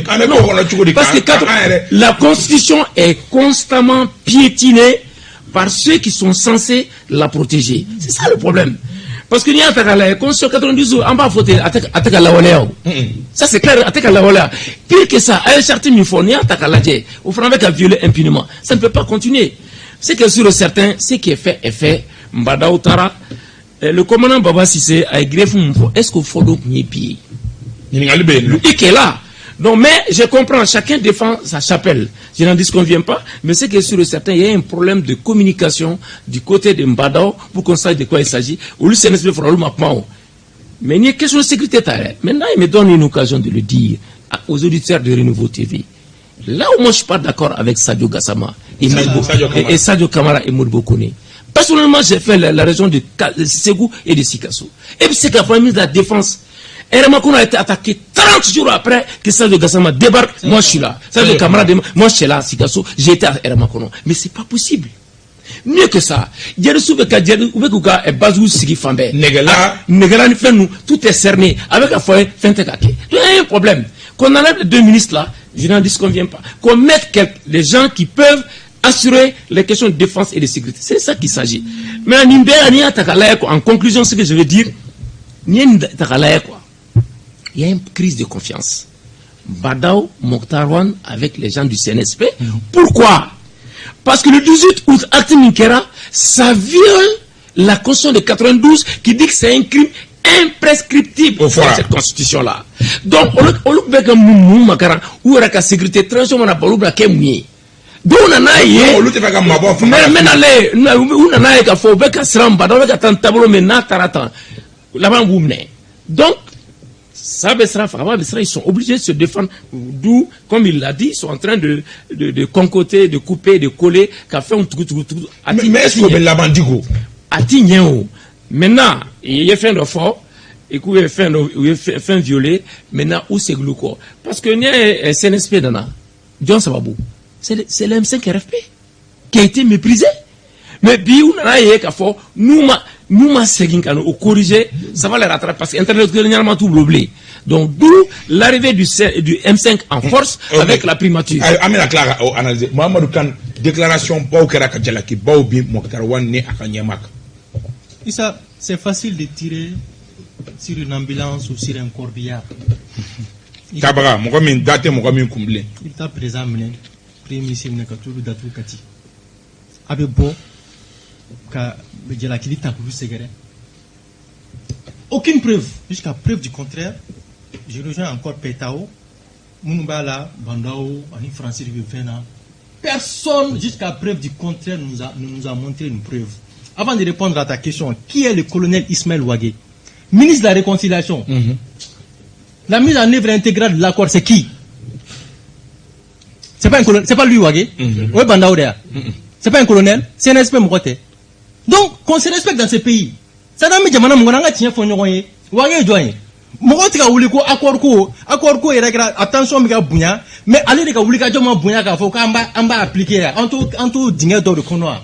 Speaker 4: la constitution est constamment piétinée par ceux qui sont censés la protéger. C'est ça le problème. Parce que la constitution 92 en bas voter attaque à la Walea. Ça c'est clair, attaque à la Walea. Pire que ça, à un certain niveau, ni attaque à la Dje, au front avec à violer impunément. Ça ne peut pas continuer. C'est que sur le certain, ce qui est fait est fait. Mbadao Tara, le commandant Baba Sissé a greffé mon faux. Est-ce qu'il faut donc n'y pied? Il est là. Donc, mais je comprends, chacun défend sa chapelle. Je n'en disconviens pas, mais c'est que sur le certain, il y a un problème de communication du côté de Mbadao pour qu'on sache de quoi il s'agit. Mais il y a une question de sécurité. Maintenant, il me donne une occasion de le dire aux auditeurs de Renouveau TV. Là où moi je ne suis pas d'accord avec Sadio Gassama et Sadio Kamara et Mourbo Kone. Personnellement, j'ai fait la région de Ségou et de Sikasso. Et puis c'est qu'à la ministre de la Défense, Ermakon a été attaqué 30 jours après que Sadio Gassama débarque. Moi je suis là. Sadio Kamara débarque. Moi je suis là à Sikasso. J'ai été à Ermakon. Mais c'est pas possible. Mieux que ça, il y a des souvenirs et Bazou Sigi Fambe. Negela ni fait nous, tout est cerné avec la foyer Fentekake. Il y a un problème. Qu'on enlève les deux ministres là, je n'en disconviens pas. Qu'on mette les gens qui peuvent assurer les questions de défense et de sécurité. C'est ça qu'il s'agit. Mais en conclusion, ce que je veux dire, il y a une crise de confiance. Mbadao, Mokhtar Rouane avec les gens du CNSP. Pourquoi? Parce que le 18 août, acte Minkera, ça viole la Constitution de 92 qui dit que c'est un crime imprescriptible pour cette constitution-là. Donc, on le fait comme nous, Makaran, ou la sécurité, transition, on a pas l'oubli à Kemouye. Donc, on a donc, ils sont obligés de se défendre. D'où, comme il l'a dit, ils sont en train de concoter, de couper, de coller, qu'a fait un tout.
Speaker 1: Mais est-ce qu'on l'a bandigo?
Speaker 4: Maintenant, il y a fait un effort, et qu'il y a fait un violet, maintenant, où c'est le corps? Parce que il y a un CNSP dans John Sababou. C'est le M5 RFP qui a été méprisé. Mais puis, nous, corriger, ça va les rattraper parce qu'intérieurement tout bleu. Donc, d'où l'arrivée du M5 en force avec la primature.
Speaker 1: Amina Clara, analyser. Mohamed Khan, déclaration Baoukera Kadjalaki, Baobi, Mokhtar Rouane, né à Kanyamak.
Speaker 5: Ça, c'est facile de tirer sur une ambulance ou sur un corbillard.
Speaker 1: Tabara, Mohamed Date, Mohamed Koumblé.
Speaker 5: Il t'a présenté, premier ministre Nekatou, Datou Kati. Avec bon. Aucune preuve, jusqu'à preuve du contraire. Je rejoins encore Petao, Mounoubala, Bandao, Ani Francis Vena. Personne, jusqu'à preuve du contraire, ne nous a montré une preuve. Avant de répondre à ta question, qui est le colonel Ismaël Ouagé, ministre de la Réconciliation? La mise en œuvre intégrale de l'accord, c'est qui? C'est pas un colonel, c'est pas lui Ouagé? Oui, Bandao. C'est pas un colonel, c'est un respect mokote. Donc, qu'on se respecte dans ce pays. Ça n'a pas de monganga tient fonyoye. Wagé doyen. Mokote ka wuliko accord ko era attention mi ka bunya, mais aller de ka wulika joma bunya ka fo ka amba appliquer. Anto dinga do de konoa.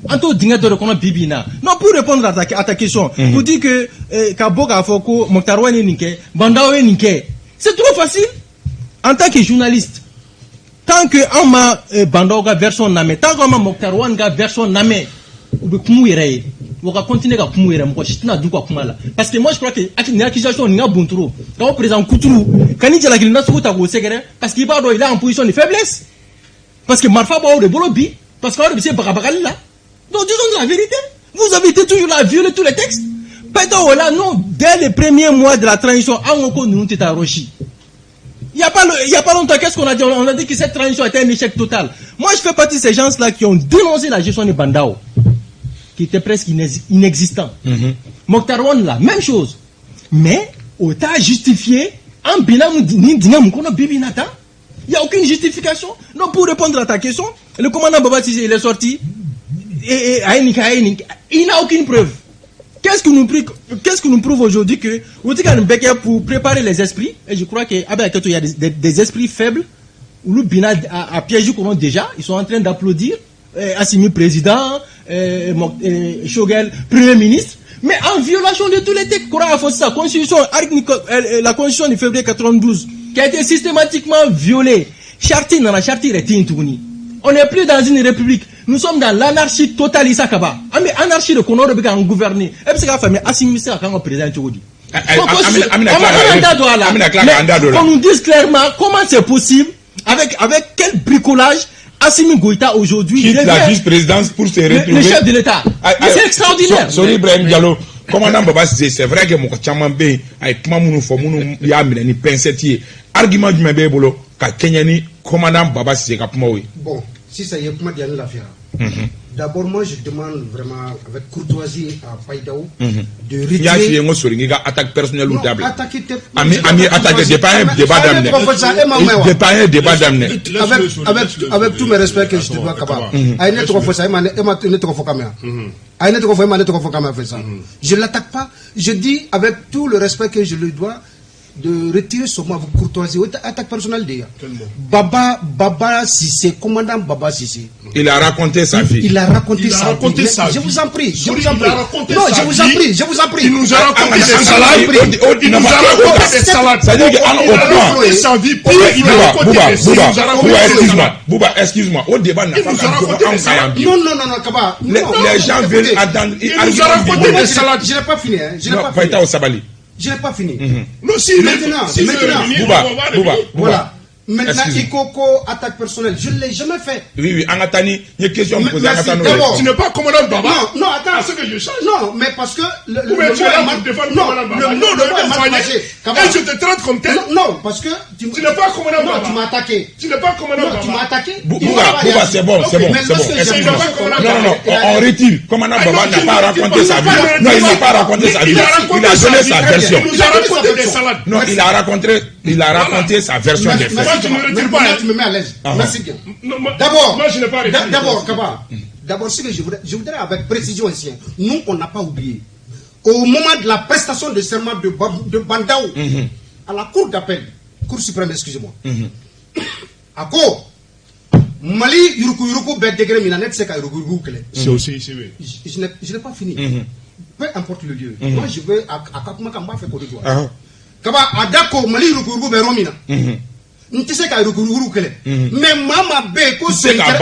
Speaker 5: Anto dinga do de konoa bibina. Non, pour répondre à ta question, vous dites que Kaboka Foko Moktarwane Ninke, Bandawe Ninke. C'est trop facile. En tant que journaliste, tant que on m'a Bandaoga version namé, tant qu'on m'a Moktarwane version namé, ou de Kumuire, on va continuer à Kumuire, parce que moi je crois que l'accusation n'est pas bon trop. Quand on présente Koutourou, quand il dit la Guinée, parce qu'il est en position de faiblesse. Parce que Marfa Bao de Bolobi, parce qu'on c'est Barabagal là. Donc disons la vérité. Vous avez été toujours là à violer tous les textes. Non, dès les premiers mois de la transition, nous étions à Rochi. Il n'y a pas longtemps, qu'est-ce qu'on a dit? On a dit que cette transition était un échec total. Moi, je fais partie de ces gens-là qui ont dénoncé la gestion des Bandao, qui était presque inexistant. Mokhtar-Wan, la même chose. Mais, on t'a justifié en binam bibinata. Il n'y a aucune justification. Non, pour répondre à ta question, le commandant Baba Sissé, il est sorti. Et il n'a aucune preuve. Qu'est-ce que nous prouve aujourd'hui que pour préparer les esprits, et je crois qu'il y a des esprits faibles, où le Bina a piégé déjà, ils sont en train d'applaudir Assimi président, Shogel premier ministre, mais en violation de tous les textes. La constitution de février 92, qui a été systématiquement violée. On n'est plus dans une république. Nous sommes dans l'anarchie totale. Mais anarchie de qu'on a gouverner. Et puis, c'est un président aujourd'hui. On nous dise clairement comment c'est possible, avec quel bricolage Assimi Goïta aujourd'hui
Speaker 1: quitte la vice-présidence pour se retrouver
Speaker 5: le chef de l'État. C'est extraordinaire.
Speaker 1: Sorry Ibrahim Diallo, commandant Baba Sissé, c'est vrai que mon chamambe avec Mamounu Fomounu Yamine ni pensetier. Argument du Mebebolo, ka Kenyani, commandant Baba Sissé Kapmoui.
Speaker 3: Bon, si ça y est, comment dire l'affaire? D'abord, moi, je demande vraiment avec courtoisie à Païdaou de retirer.
Speaker 1: Il y a une attaque personnelle ou d'able.
Speaker 3: Attaquer
Speaker 1: c'est pas un débat d'amener. C'est pas un débat d'amener.
Speaker 3: Avec tous mes respects que je te dois, Kaba. Je ne l'attaque pas. Je dis avec tout le respect que je lui dois, de retirer son mot avec courtoisie. Attaque personnelle déjà. Baba Sissé, commandant Baba Sissé.
Speaker 1: Il a raconté sa vie.
Speaker 3: Il a raconté sa vie. Je vous en prie. Non, je vous en prie.
Speaker 6: Il nous a raconté des salades. Il nous a raconté des salades.
Speaker 1: C'est-à-dire qu'on
Speaker 6: prend sa vie pire. Il a raconté des salades.
Speaker 1: Bouba, excuse-moi. Au débat, n'a pas
Speaker 3: Non, Kaba.
Speaker 1: Les gens veulent attendre.
Speaker 6: Il nous a raconté des salades.
Speaker 3: Je n'ai pas fini. Je n'ai pas fini.
Speaker 6: Non, si maintenant,
Speaker 3: voilà. Maintenant, Ikoko attaque personnelle. Je ne l'ai jamais fait.
Speaker 1: Oui, Angatani, il y a une question à me poser.
Speaker 6: Tu n'es pas commandant Baba.
Speaker 3: Non, attends.
Speaker 6: À ce que je change.
Speaker 3: Non, mais parce que
Speaker 6: le nom de Baba. Et je te traite comme tel.
Speaker 3: Non, parce que
Speaker 6: tu n'es pas commandant Baba.
Speaker 3: Non, tu m'as attaqué.
Speaker 6: Tu n'es pas commandant Baba.
Speaker 3: Tu m'as attaqué.
Speaker 1: Bouba, c'est bon. Non, on retire. Commandant Baba n'a pas raconté sa vie. Non, il n'a pas raconté sa vie. Il a donné sa version.
Speaker 6: Il nous a raconté des salades.
Speaker 1: Non, il a raconté sa version des faits.
Speaker 6: Tu ne retires pas.
Speaker 3: Tu me mets à l'aise. Merci bien.
Speaker 6: D'abord, moi je n'ai pas retiré.
Speaker 3: D'abord, Kaba. D'abord, ce que je voudrais avec précision ici. Nous, on n'a pas oublié. Au moment de la prestation de serment de Bandaou, à la cour d'appel, cour suprême, excusez-moi. À quoi Mali, Yuruku, Bête degré, Minanet, c'est qu'à Yuruku.
Speaker 6: C'est aussi, c'est vrai.
Speaker 3: Je n'ai pas fini. Peu importe le lieu. Moi, je veux à Kakuma Kamba faire Côte d'Ivoire. Kaba, à Dako, Mali, Yuruku, Beromina. Tu sais qu'à Yuruku, mais Mama B,
Speaker 1: tu sais qu'à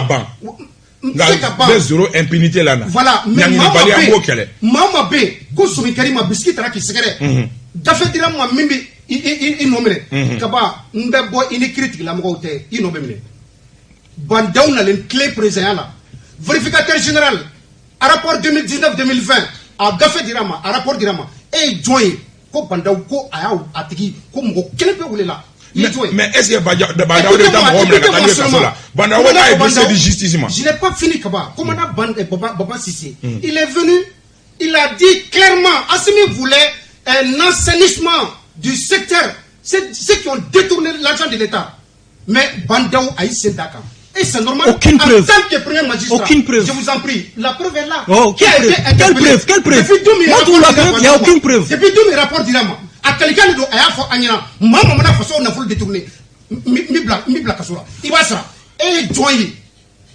Speaker 1: Ban. Il zéro impunité là.
Speaker 3: Voilà, mais Mama B, Kousumi Karima, Biscuit, Raki, Segre. Dafetira, moi, Mimi, il nomme. Kaba, Ndabo, il est critique, la moite, il nomme. Bandaou n'a les clés présentes là. Vérificateur général, à rapport 2019-2020, à Gafé Dirama, à rapport Dirama, et Joy, ko Bandaou, ko Ayaou, Atiki, ko Moko, quel peut rouler là?
Speaker 1: Mais est-ce que Bandaou est dans Bandaou a besoin de justice?
Speaker 3: Je n'ai pas fini, Kaba. Commandant Baba Sissé, il est venu, il a dit clairement, Assimi voulait un assainissement du secteur. C'est ceux qui ont détourné l'argent de l'État. Mais Bandaou a eu Sendaka. Et c'est normal.
Speaker 5: Aucune preuve.
Speaker 3: En tant que premier magistrat.
Speaker 5: Aucune preuve.
Speaker 3: Je vous en prie. La preuve est là.
Speaker 5: Oh, quelle preuve? Quelle preuve? Montre-nous la preuve, il n'y a aucune preuve.
Speaker 3: Depuis tous mes rapports d'Irama, à quelqu'un de Ayafo Anyana, maman m'a façon on a voulu détourner. Mi black Kasura. Il va ça. Et Joye.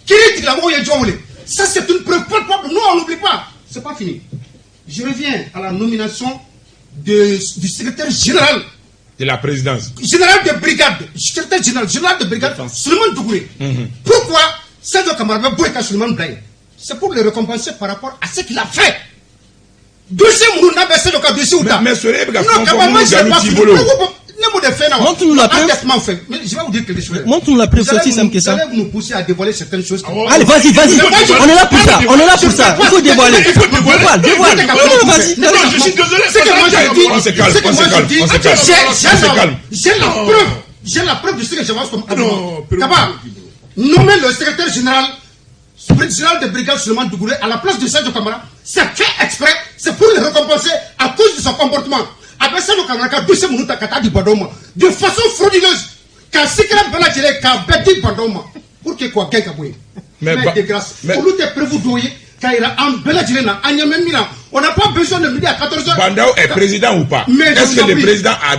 Speaker 3: Qui la moye Joye. Ça, c'est une preuve palpable. Non, on n'oublie pas. C'est pas fini. Je reviens à la nomination du secrétaire général.
Speaker 1: De la présidence.
Speaker 3: Général de brigade. Secrétaire général de brigade. Suleiman Dougouré. Pourquoi Sergio Camarade Boyka Suleiman Blaye? C'est pour le récompenser par rapport à ce qu'il a fait. Dossier Mourouna Bessé de Kabissi Ouda.
Speaker 1: Mais ce n'est pas
Speaker 5: montre-nous la preuve.
Speaker 3: Je vais vous dire quelque chose.
Speaker 5: Montre-nous la preuve, c'est aussi simple que ça.
Speaker 3: Vous allez nous pousser à dévoiler certaines choses.
Speaker 5: Allez, vas-y. On est là pour ça. Il faut dévoiler. Dévoile. Vas-y.
Speaker 6: Non, je suis désolé.
Speaker 3: C'est que moi je dis.
Speaker 1: On se calme.
Speaker 3: J'ai la preuve de ce que j'avance comme argument. Kaba, nommer le secrétaire général de brigade Suleiman Dougouré à la place de Sergio Camara, c'est fait exprès, c'est pour le récompenser à cause de son comportement. Après Sergio Camara, de façon frauduleuse, car si quelqu'un peut la tirer, car Betty Bandoma, pour que quoi, quelqu'un peut. Mais de grâce, pour nous te prévu d'ouiller, car il a en Beladjirena, on n'a pas besoin de midi à 14h.
Speaker 1: Bandao est président ou pas? Est-ce que le président a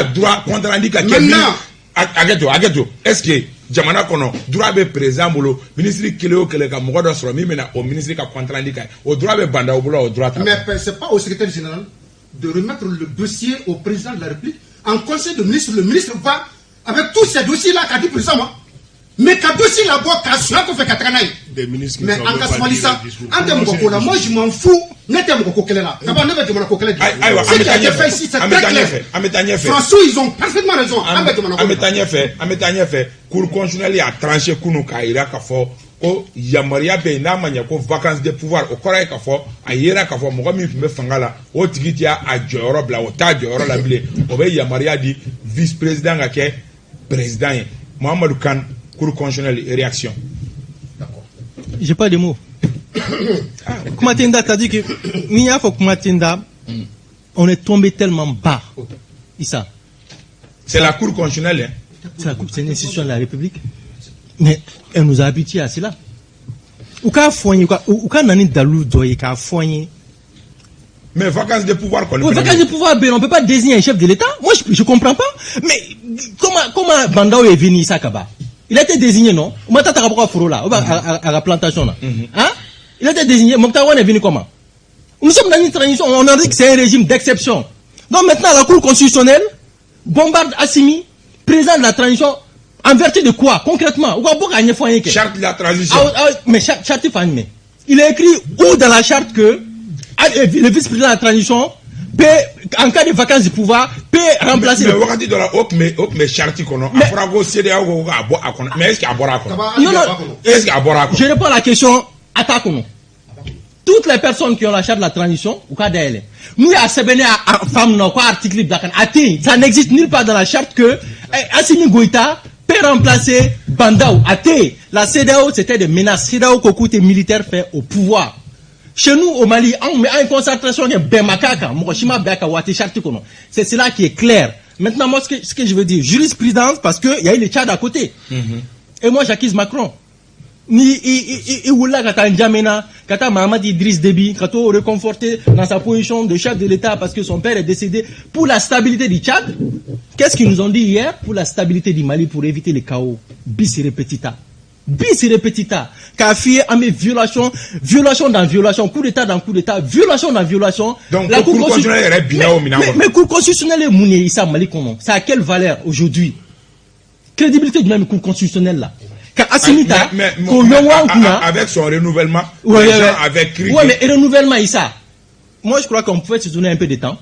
Speaker 1: droit contre l'indicat?
Speaker 3: Maintenant,
Speaker 1: Ageto, est-ce que Jamana Kono, droit de président Bolo, ministre Kileo Keleka Mogodo Sromi, mais au ministre qui a contre l'indicat, au droit de Bandao Bolo, au droit.
Speaker 3: Mais c'est pas au secrétaire général de remettre le dossier au président de la République. En conseil de ministre, le ministre va avec tous ces dossiers-là qu'a dit président, moi. Mais qu'a dossier là-bas, qu'a celui qu'on fait qu'à Tranaï.
Speaker 2: Des ministres qui
Speaker 3: mais en cas de ça, en termes de là, moi je m'en fous. N'était-ce pas là. Ça va never demander coquelin. Ce qui a été fait ici, c'est très clair. François, ils ont parfaitement raison.
Speaker 1: Ametanya fait. Cour constitutionnelle a tranché Kounou Kaira Kafo. O Yamaria be na manya ko vacances de pouvoir o kora ka fo ayera ka fo mo mi me fangala o tigitia a joro bla o ta joro la bile o be Yamaria di vice président ga ke président Mohamed Khan cour constitutionnelle réaction.
Speaker 3: D'accord.
Speaker 5: J'ai pas de mots. Kumatinda t'as dit que Nia faut Kumatinda on est tombé tellement bas. Issa.
Speaker 1: C'est la cour constitutionnelle.
Speaker 5: C'est une institution de la République. Mais elle nous a habitués à cela. Ou quand nani dalou doye ka foigné.
Speaker 1: Mais vacances de pouvoir quoi.
Speaker 5: Vacances de pouvoir, on ne peut pas désigner un chef de l'État. Moi je comprends pas. Mais comment Bandao est venu ça Kaba? Il a été désigné non? On m'a t'attara pourquoi furo là, à la plantation là. Hein? Il a été désigné. Mokhtar est venu comment? Nous sommes dans une transition. On a dit que c'est un régime d'exception. Donc maintenant la Cour constitutionnelle bombarde Assimi, président de la transition. En vertu de quoi, concrètement?
Speaker 1: Charte de la transition.
Speaker 5: Mais charte, il est écrit où dans la charte que le vice-président de la transition peut, en cas de vacances du pouvoir, peut remplacer le.
Speaker 1: Mais charte qu'on a. Mais est-ce qu'il y a
Speaker 5: non. Je réponds à la question. Attaquons. Toutes les personnes qui ont la charte de la transition, ou cas d'elle, nous y a sebene à femme non quoi article d'Akan. Ça n'existe nulle part dans la charte que Assimi Goïta peut remplacer Bandao. La CEDEAO, c'était des menaces. CEDEAO, côté militaire fait au pouvoir. Chez nous, au Mali, on a une concentration de Bemakaka, c'est cela qui est clair. Maintenant, moi, ce que je veux dire, jurisprudence, parce qu'il y a eu les Tchad à côté. Et moi, j'accuse Macron. Ni Oula Kata N'Djamena, Kata Mahamad Idriss Déby, Kata reconforté dans sa position de chef de l'État parce que son père est décédé pour la stabilité du Tchad. Qu'est-ce qu'ils nous ont dit hier? Pour la stabilité du Mali, pour éviter les chaos. Bis repetita. Kafi a mis violation dans violation, coup d'état dans coup d'état, violation dans violation.
Speaker 1: Donc la Cour constitutionnelle est binao.
Speaker 5: Mais Cour constitutionnelle est Mouné Issa Mali comment? Ça a quelle valeur aujourd'hui? Crédibilité du même Cour constitutionnelle là. Assimita,
Speaker 1: avec son renouvellement, avec
Speaker 5: mais renouvellement, Issa. Moi, je crois qu'on pouvait se donner un peu de temps.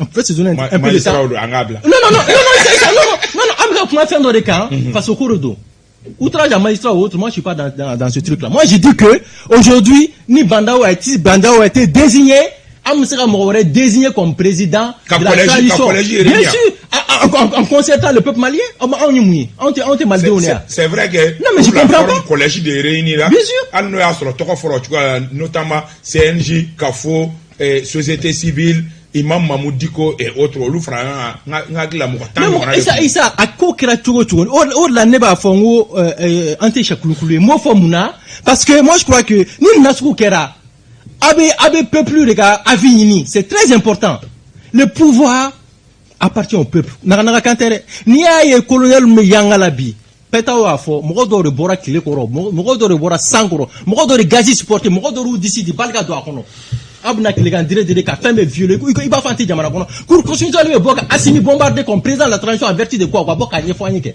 Speaker 5: On peut se donner un peu de temps. Non, comment faire dans des cas, face au corridor. Outrage à magistrat ou autre, moi, je suis pas dans ce truc-là. Moi, j'ai dit que, aujourd'hui, ni Bandao a été désigné, Amsera m'aurait désigné comme président de la coalition. Bien sûr, en concertant le peuple malien, on te mal donné.
Speaker 1: C'est vrai que
Speaker 5: non, mais je comprends pas.
Speaker 1: Collège de réunir là.
Speaker 5: Bien sûr.
Speaker 1: Notamment CNJ, CAFO, société civile, Imam Mamoudiko et autres,
Speaker 5: Isa, à quoi qu'il a tout la neba fongo, ante chakulukulu, moi formuna, parce que moi je crois que nous n'asco kera, abe peuple de gars, avini, c'est très important. Le pouvoir appartient au peuple. Naganaga kantere, ni aye colonel me yangalabi. Petawo afo, mogo de bora kile koro, mogo de bora sangoro, mogo de gazi supporté, mogo de d'ici di balga do akono. Abna kilegan dire ka femme violée, il va fanti jamana kono. Cour constitutionnelle le boka asimi bombardé comme président de la transition averti de quoi boka nyefo anyike.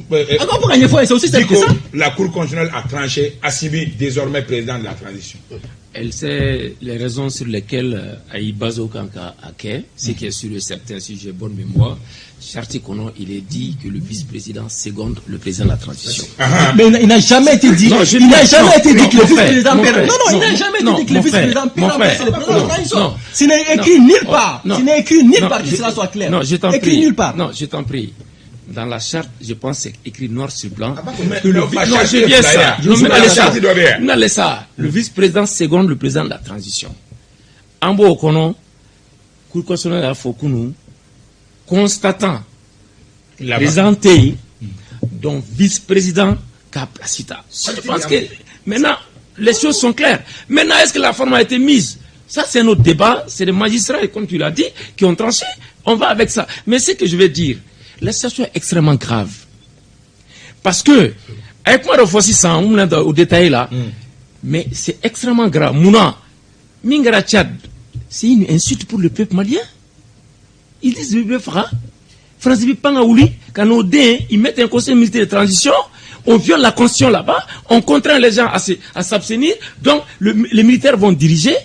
Speaker 5: C'est aussi simple que ça.
Speaker 1: La Cour constitutionnelle a tranché, Assimi désormais président de la transition.
Speaker 4: Elle sait les raisons sur lesquelles Aïbazo Kanka Ake, ce qui est sûr et certain, si j'ai bonne mémoire, Charti Kono, il est dit que le vice-président seconde le président de la transition.
Speaker 5: Mais il n'a jamais été dit. Il n'a jamais été dit que le vice-président perd. Non, il n'a jamais été dit que le vice-président perd. C'est le président de la transition. Ce n'est écrit nulle part. Ce n'est écrit nulle part, que cela soit clair.
Speaker 4: Non, je t'en prie.
Speaker 5: Écrit nulle part.
Speaker 4: Non, je t'en prie. Dans la charte, je pense que c'est écrit noir sur blanc. Le vice-président seconde le président de la transition. Ambo Okono, Cour constitutionnelle à Fokounou, constatant, présenté, donc vice-président Kaplacita. Je pense que maintenant, les choses sont claires. Maintenant, est-ce que la forme a été mise? Ça, c'est notre débat. C'est les magistrats, comme tu l'as dit, qui ont tranché. On va avec ça. Mais ce que je vais dire, la situation est extrêmement grave. Parce que, avec moi, au détail là, mais c'est extrêmement grave. Mouna, Mingara Tchad, c'est une insulte pour le peuple malien. Ils disent, France Pangaouli, quand nos dés, ils mettent un conseil militaire de transition, on viole la constitution là-bas, on contraint les gens à s'abstenir, donc les militaires vont diriger.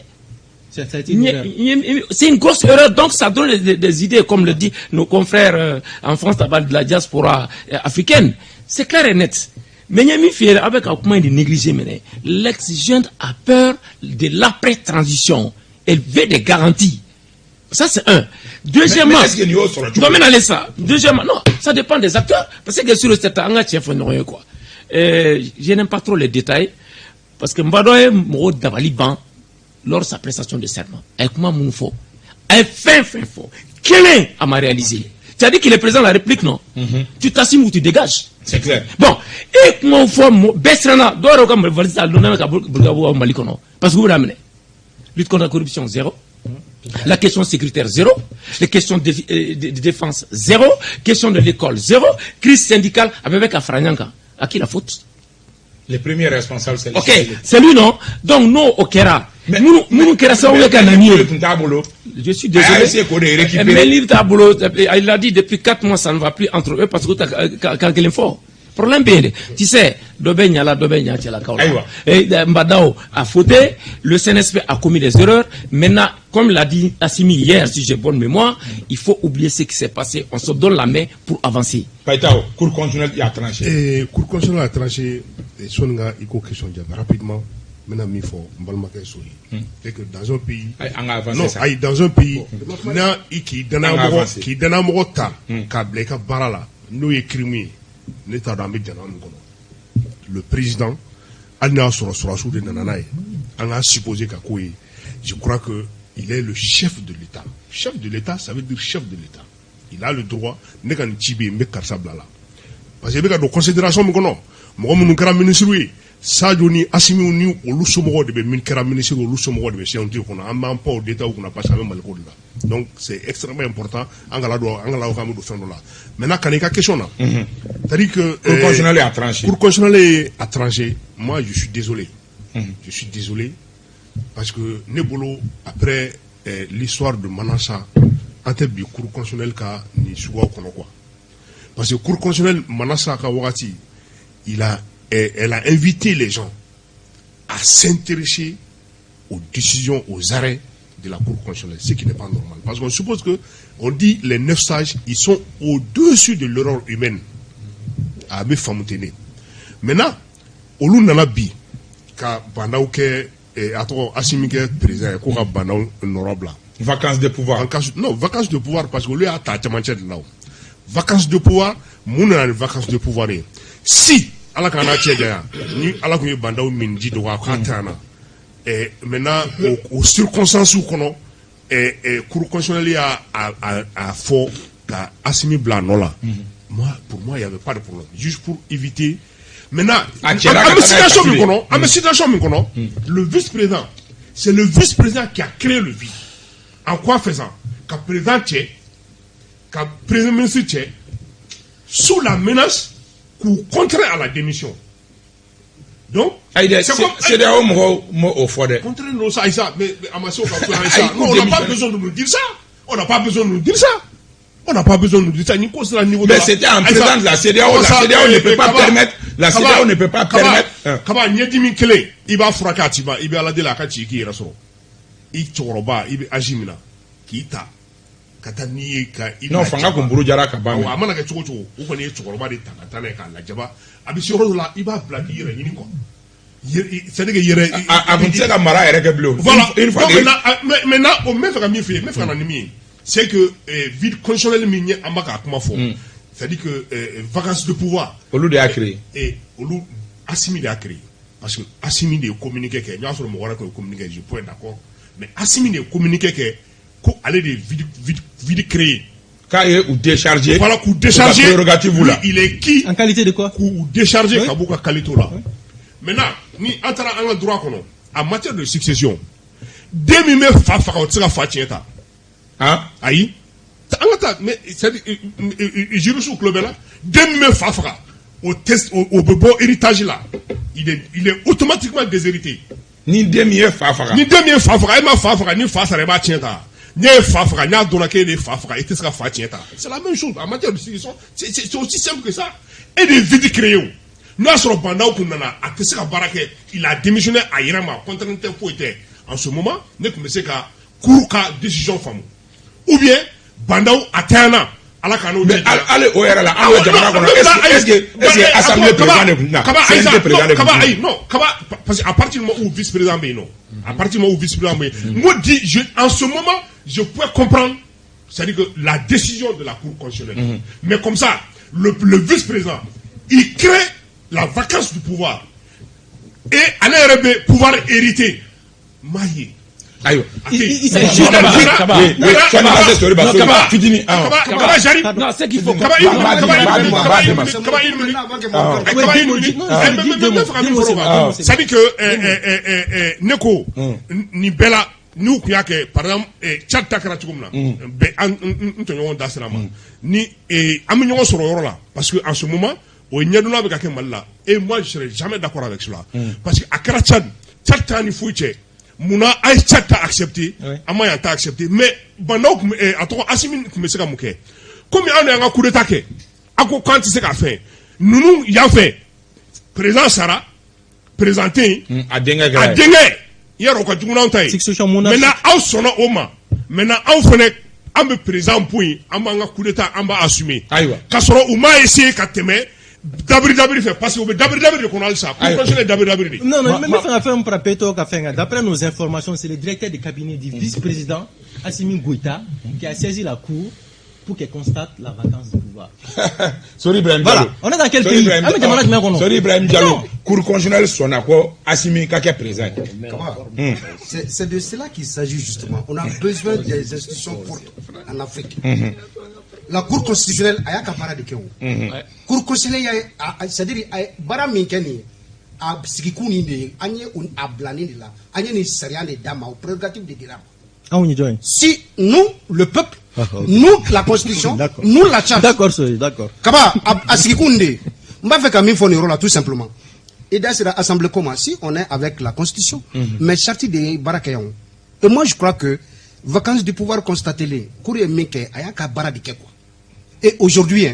Speaker 4: C'est une grosse erreur, donc ça donne des idées, comme le dit nos confrères en France, de la diaspora africaine. C'est clair et net. Mais Nyami Fier, avec un point de négliger, l'ex-jeune a peur de l'après-transition. Elle veut des garanties. Ça, c'est un. Deuxièmement, Deuxièmement, non, ça dépend des acteurs. Parce que sur le certain, quoi. Je n'aime pas trop les détails. Parce que Mbadoye, Moro Davaliban, lors de sa prestation de serment, avec moi, mon faux, un fin faux, quel est à m'a réalisé? Tu as dit qu'il est président de la République, non? Tu t'assumes ou tu dégages?
Speaker 1: C'est clair.
Speaker 4: Bon, et mon faux, Besrana, doit me valider à l'honneur Malikono. Parce que vous l'amenez. Lutte contre la corruption, 0. La question sécuritaire, 0. Les questions de défense, 0. Question de l'école, 0. Crise syndicale, avec Afranyanka. À qui la faute?
Speaker 1: Les premiers responsables, c'est lui.
Speaker 4: Ok, c'est lui, non? Donc, nous, au Kera. Mais nous, je suis désolé. Mais il a dit depuis 4 mois, ça ne va plus entre eux parce que quand il est fort. Problème bien, tu sais, Mbadao a fauté, le CNSP a commis des erreurs. Maintenant, comme l'a dit Assimi hier, si j'ai bonne mémoire, il faut oublier ce qui s'est passé. On se donne la main pour avancer.
Speaker 1: Paitao, Cour constitutionnelle a tranché.
Speaker 2: Cour constitutionnelle a tranché. Songa, il faut question rapidement. Maintenant, il faut c'est que dans un pays, dans un pays, qui donne un mot ta, qui barala, nous écrivons, le président, je crois que il est le chef de l'État. Chef de l'État, ça veut dire chef de l'État. Il a le droit, parce que de considération, Sadio ni Assimi ni olu somogo de be min kera ministre olu somogo de be scientifique kono amba pas au détail qu'on a pas ça même mal ko là. Donc c'est extrêmement important angala kamu do fendo là. Maintenant quand il y a question là. C'est-à-dire que
Speaker 1: Cour constitutionnelle a tranché.
Speaker 2: Cour constitutionnelle a tranché. Moi je suis désolé. Je suis désolé parce que Nebolo après l'histoire de Manassa en tête du Cour constitutionnelle ka ni suwa kono quoi. Parce que Cour constitutionnelle Manassa ka wakati elle a invité les gens à s'intéresser aux décisions, aux arrêts de la Cour constitutionnelle, ce qui n'est pas normal. Parce qu'on suppose que, on dit les 9 sages, ils sont au-dessus de l'erreur humaine. À me famoutener. Maintenant, au lieu de bi, quand bandao ke, attends, assimike président, qu'on a bandao honorable.
Speaker 1: Vacances de pouvoir.
Speaker 2: Non, vacances de pouvoir, parce que lui a tâté là. Vacances de pouvoir, mon vacances de pouvoir. Si, ala kana tchega ni ala ko bandao minji do wa katana et maintenant aux circonstances où kono
Speaker 6: cour constitutionnelle a fort qu'à Assimi Blanola. Pour moi, il n'y avait pas de problème. Juste pour éviter. Maintenant, le vice-président, c'est le vice-président qui a créé le vide. En quoi faisant? Qu'à président Tché, qu'à président ministre Tché, sous la menace contraire à la démission. Donc,
Speaker 1: c'est des hommes au fond.
Speaker 6: Contraire à ça, mais à ma soeur, on n'a pas besoin de nous dire ça. On n'a pas besoin de nous dire ça. On n'a pas besoin de nous dire ça.
Speaker 1: Mais c'était en président de la CEDEAO. La CEDEAO ne peut pas permettre. La CEDEAO ne peut pas permettre.
Speaker 6: Kaba, Nyedimi Kele, il va fracasser, il va la de la Kachi qui est rassort. Il Tchoroba, il va Ajimina, qui ta. Katani,
Speaker 1: non, Fanga Kumburu Jara Kabam.
Speaker 6: Ah, Amana Chocho, ou qu'on est Tchoroba de Tanatana, la Java. Abisoro là, il va blaguer, il quoi. C'est-à-dire qu'il y a.
Speaker 1: Avant que la Mara est bleu.
Speaker 6: Voilà, une fois. Maintenant, au même temps, c'est que vide constitutionnel minier en bas comment font. C'est-à-dire que vacances de pouvoir.
Speaker 1: Olu de a créé.
Speaker 6: Et Olu Assimi de a créé. Parce que Assimi de communiquer que, nous avons communiquer, je peux être d'accord. Mais Assimi de communiquer que, qu'on allait de vide créer.
Speaker 1: Quand il est ou déchargé.
Speaker 6: Voilà, ou déchargé. Il est qui?
Speaker 5: En qualité de quoi?
Speaker 6: Ou déchargé, Kabuka qualité là. Maintenant, ni entara un droit qu'on a en matière de succession. Demi me fa au tsira fa tienta.
Speaker 1: Hein?
Speaker 6: Aïe. Mais c'est je suis club là. Demi me fa au test au beau héritage là. Il est automatiquement déshérité.
Speaker 1: Ni demi fa
Speaker 6: Ni demi fa et ma fa ni fa ça va tienta. Ni fa ni a donné des fa et tsira fa tienta. C'est la même chose en matière de succession. C'est aussi simple que ça. Et des vides créés. Nous avons pendant il a démissionné à Irama, contrainte pour être en ce moment, nous commençons à courir décision femme. Ou bien, Bandao Atana, à la cano.
Speaker 1: Mais allez, au RLA, est-ce que l'Assemblée président
Speaker 6: non, parce qu'à partir du moment où vice-président non, à partir du moment où vice-président moi dis, en ce moment, je peux comprendre, c'est-à-dire que la décision de la Cour constitutionnelle. Mais comme ça, le vice-président, il crée la vacance du pouvoir et à l'RB pouvoir hériter. Maïe.
Speaker 1: Aïe.
Speaker 6: Non, c'est qu'il faut. C'est-à-dire que Neko, ni Bella, nous qui a que par exemple, Tchad Takara Tchoumna, ni Amignon Sorora, parce qu'en ce moment, et moi je ne serai jamais d'accord avec cela. Parce qu'à Karachan, Tchad ni Fouché, Mouna a accepté, Amaya t'a accepté, mais Banok, Assimi Kumeseka Mouké. Comme il y a un coup d'état, quand il s'est fait, nous y a fait, présent Sarah, présenté,
Speaker 1: à Dengue,
Speaker 6: hier au Kadjounan. Maintenant, en son oma, maintenant, en fenêtre, en me présent point, en manga coup d'état, en bas assumé. Kassoro, ou m'a essayé qu'à t'aimer. Dabri fait parce que Dabri qu'on a ça.
Speaker 5: Non, mais d'après nos informations, c'est le directeur du cabinet du vice-président Assimi Goïta qui a saisi la cour pour qu'elle constate la vacance du pouvoir.
Speaker 1: Sorry Ibrahim
Speaker 5: Diallo.
Speaker 1: Voilà,
Speaker 5: on est dans quel pays?
Speaker 1: Sorry Ibrahim Diallo. Cour constitutionnelle son accord Assimi Kaka présent.
Speaker 3: C'est de cela qu'il s'agit justement. On a besoin des institutions fortes en Afrique. La Cour constitutionnelle a capara de Kéo. Cour constitutionnelle, c'est-à-dire, bara minkeni, a sikikuni de, anye a blané de là, anye ni sérieux de dama, au prérogative de dira. Si nous, le peuple, nous, la constitution, nous, la charte.
Speaker 5: D'accord, d'accord.
Speaker 3: Kaba, a sikikuni, m'a fait comme il faut là, tout simplement. Et dans cette assemblée comment, si on est avec la constitution, mais charte de barakayon. Et moi, je crois que, vacances du pouvoir constaté les, courrier minke, a bara de quoi. Et aujourd'hui,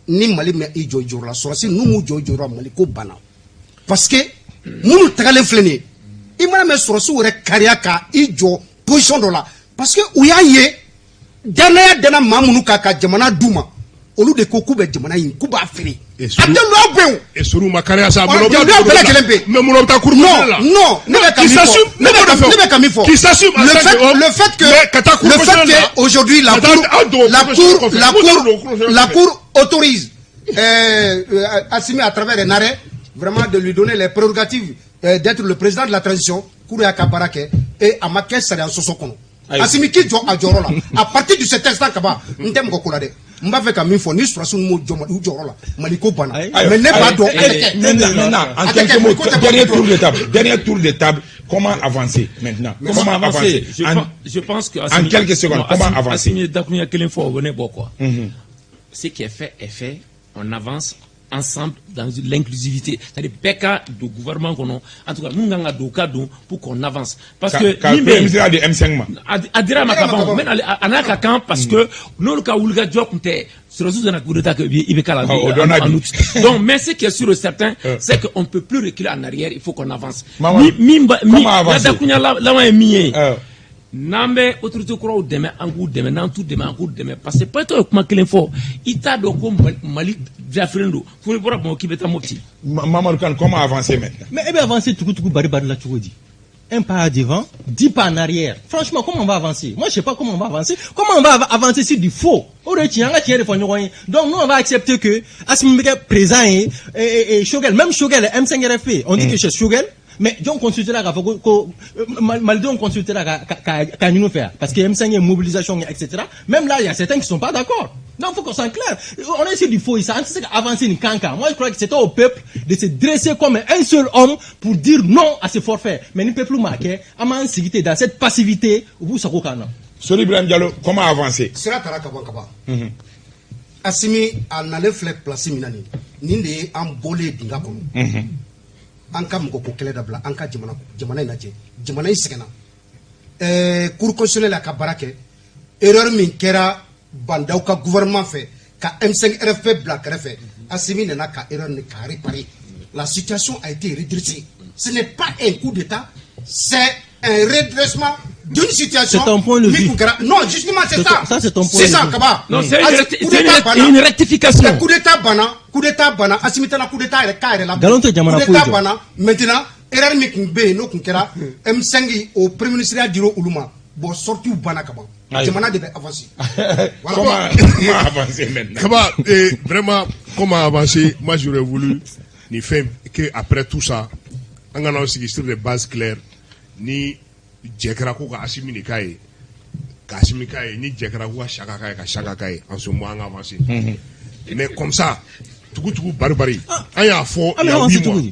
Speaker 3: ni Mali mais Ijo la source, nous Jojo Maliko Bana. Parce que nous tagalen flene. Il m'a mis sur ce Kariaka, Ijo, position de là. Parce que Ouyaye, dernière dana Mamounuka, Jamana Douma, au lieu de Kokoube Jamana, Kuba Fri. Et
Speaker 6: sur Makaria, ça
Speaker 3: non, qui s'assume le fait que aujourd'hui la cour autorise Assimi à travers un arrêt vraiment de lui donner les prérogatives d'être le président de la transition et à Maké Sarian Sosokono. Asimi ki jo ajoro la. À partir de cet instant kaba, ntem ko kula de. Mba fait comme info ni sur mo joro la. Maliko bana. Mais n'est pas donc.
Speaker 1: Maintenant, en quelques mots, dernier tour de table, comment avancer maintenant? Comment avancer?
Speaker 4: Je pense que
Speaker 1: en quelques secondes, comment avancer?
Speaker 4: Ce qui est fait, on avance ensemble dans l'inclusivité. C'est-à-dire, Beka de gouvernement qu'on a, en tout cas, nous avons un cadeau pour qu'on avance. Parce que, Adira Makabon, mais Anakakan, parce que, nous, le cas où le gars joue, c'est le sous-d'un coup d'état que Ibeka donc, mais ce qui est sûr et certain, c'est qu'on ne peut plus reculer en arrière, il faut qu'on avance.
Speaker 1: Comment avancer?
Speaker 4: Nambe autorité kuraw dɛmɛ an k'u dɛmɛ n'an t'u dɛmɛ an k'u dɛmɛ parce que peut-être o kuma kelen fɔ i t'a dɔn ko Mali jafelen don fo ni bɔra Bamakɔ k'i bɛ taa Mopti.
Speaker 1: Mamadou Kane, comment avancer maintenant?
Speaker 5: Mais eh bien avancer tukutuku bari la tu dis. Un pas devant, 10 pas en arrière. Franchement, comment on va avancer? Moi, je sais pas comment on va avancer. Comment on va avancer sur du faux? Donc, nous, on va accepter que Asmimeke présent et Shogel, même Shogel, M5 RFP, on dit que c'est Shogel. Mais on consultera on consultera qu'à nous faire parce que M5 est mobilisation etc. Même là il y a certains qui sont pas d'accord. Donc il faut qu'on soit clair. On est sur du faux ça c'est avancer une canca. Moi je crois que c'est au peuple de se dresser comme un seul homme pour dire non à ce forfait. Mais ne peut plus marquer à m'insécurité dans cette passivité vous ça kokana.
Speaker 1: Soli Ibrahim Diallo, comment avancer?
Speaker 3: Sera taraka bankaba. Asimi al nale flek place minani. Ninde am bolé dinga kono. Anka mko ko kele dabla anka jamana inaje jamana isegena cour constitutionnel la ka barake erreur min kera bandaw ka gouvernement fait ka M5 RFP black RFP Assimi nana ka erreur ne ka réparer la situation a été redressée ce n'est pas un coup d'état c'est un redressement d'une situation.
Speaker 5: C'est ton point de vue.
Speaker 3: Non, justement, c'est ça.
Speaker 5: Ça, c'est ton point
Speaker 3: de vue.
Speaker 5: C'est
Speaker 3: ça, Kaba.
Speaker 4: Non, c'est une rectification.
Speaker 3: Le coup d'état bana, Asimita na coup d'état, il est carré là.
Speaker 5: Coup
Speaker 3: d'état bana, maintenant, erreur mi kumbe, no kunkera, M5 au premier ministre Diro Uluma, bon, sorti ou bana Kaba. Jamana devait avancer.
Speaker 1: Comment avancer maintenant?
Speaker 6: Kaba, vraiment, comment avancer? Moi, j'aurais voulu, ni faire que après tout ça, on a aussi sur des bases claires, ni jekra ko ka Assimi ni kai ka Assimi kai ni jekra ko ka shaka kai en ce moment on avance mais comme ça tukutuku barbari an y'a fɔ il y a 8 mois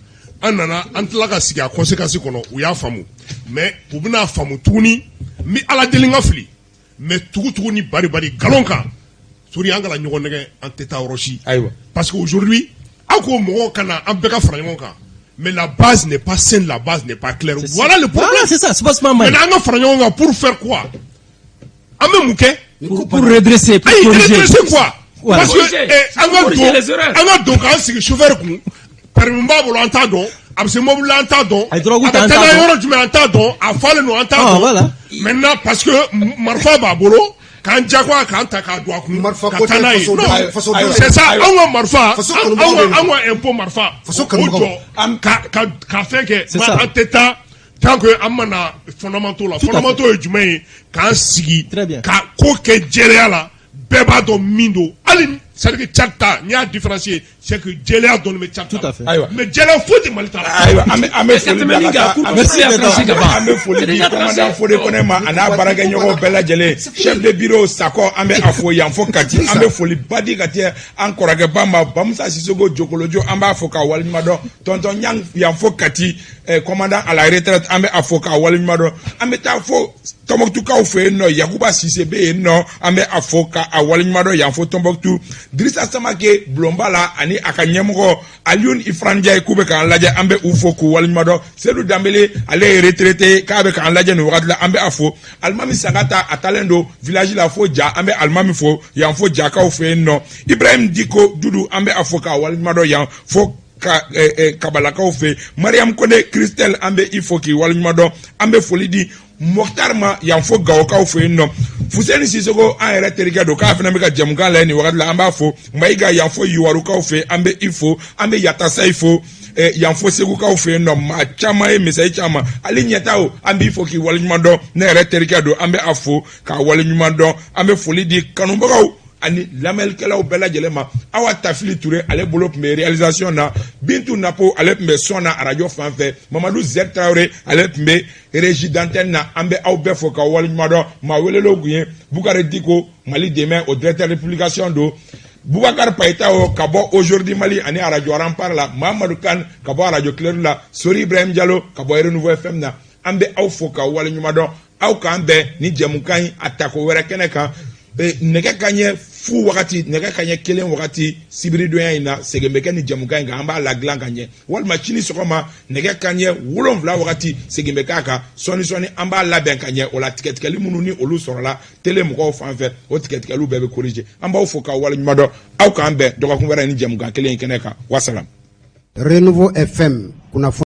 Speaker 6: an nana an tila ka sigi a conséquence kɔnɔ u y'a faamu mais u bɛna faamu tuguni mi ala deli ka fili mais tukutuku ni barbari galon kan sori an kana ɲɔgɔn nɛgɛ an tɛ taa yɔrɔ si parce que aujourd'hui an ko mɔgɔw kana an bɛɛ ka fara ɲɔgɔn kan. Mais la base n'est pas saine, la base n'est pas claire. Voilà le problème.
Speaker 5: Voilà, c'est ça, c'est pas mal.
Speaker 6: Mais là, pour faire quoi?
Speaker 4: Pour redresser, pour corriger.
Speaker 6: Redresser quoi?
Speaker 4: Voilà.
Speaker 6: Parce que, on a donc un chauffeur, permis de l'entendre, absolument l'entendre, maintenant, parce que, Marfa Babolo, quand Jagua Kanta doit c'est ça, on Marfa, on un peu Marfa, qu'a fait que en tête tant que amana fondamentaux là, fondamentaux et du main, quand sigi, quand coque là, beba do mindo, allez. C'est-à-dire que Tchata, il y a un différencié. C'est que Djelea donne le Tchata.
Speaker 5: Tout à fait.
Speaker 6: Mais Djelea faut des malta.
Speaker 1: Merci commandant Fodé Konema, Ana Baraganyoro Bella Djelé, chef de bureau Sako, Ambe Afo Yanfo Kati, Ambe Foli Badi Kati, encore à Bamba, Bamsa Sisogo, Jokolojo, Amba Foka, Walimado, Tonton Yang Yanfo Kati, commandant à la retraite, Ambe Afoka, Walimado, Ambe Tafo, Tomboktuka Ofe, no, Yakuba Sisebe, no, Ambe Afoka, Walimado, Yanfo Tomboktu. Drissa Samake Blombala ani akanyemgo Alioune Ifranja kube kan laje ambe ufoku walimado Seydou Dambélé ale retraité kabe kan laje no wadla ambe afo Almami Sagata atalendo village la fo ja ambe Almami fo yan fo ja ka ofe no Ibrahim Diko Dudu ambe afoka walimado yan fo kabalaka ofe Mariam Kone Christelle ambe ifoki walimado ambe folidi Mokhtarma yanfo gaoka ofe no Fuseni Sisoko an yɛrɛ terikɛ do k'a fana bɛ ka jamukan lajɛ nin wagati la an b'a fɔ Mayiga yanfo Yiwarukaw fɛ an bɛ i fo an bɛ Yatasa fo yanfo Segukaw fɛ nɔ maa caman ye misali caman ale ɲɛta o an b'i fo k'i waleɲuman dɔn ne yɛrɛ terikɛ do an bɛ a fo k'a waleɲuman dɔn an bɛ foli di kanubagaw ani lamelkelaw bɛɛ lajɛlen ma awa tafili ture ale bolo tun bɛ réalisation na bintu napo ale tun bɛ son na radio fan fɛ mamadu zɛr tarawele ale tun bɛ régie d'antenne na an bɛ aw bɛɛ fo ka waleɲuman dɔn maa welelaw tun ye bukari diko mali dɛmɛ o directeur de publication do Boubacar Païtao ka bɔ aujourd'hui Mali ani radio Rampar la Mamadou Kane ka bɔ radio Clair la Sori Ibrahim Diallo ka bɔ Renouveau FM na an bɛ aw fo ka waleɲuman dɔn aw k'an bɛn ni jɛmukan in a tako wɛrɛ kɛnɛ kan nɛgɛ kaɲɛ fu wagati nɛgɛ kaɲɛ kelen wagati sibiridonya in na segin bɛ kɛ ni jɛmukan in kan an b'a ladilan ka ɲɛ walima sini sɔgɔma nɛgɛ kaɲɛ 7 wagati segin bɛ k'a kan sɔni an b'a labɛn ka ɲɛ o la tigɛtigɛli minnu ni olu sɔrɔla télé mɔgɔw fan fɛ o tigɛtigɛliw bɛɛ bɛ corriger an b'aw fo k'aw waleɲuman dɔn aw k'an bɛn dɔgɔkun wɛrɛ ni jɛmukan kelen in kɛnɛ kan wasalam.
Speaker 3: Renouveau FM kunnafoni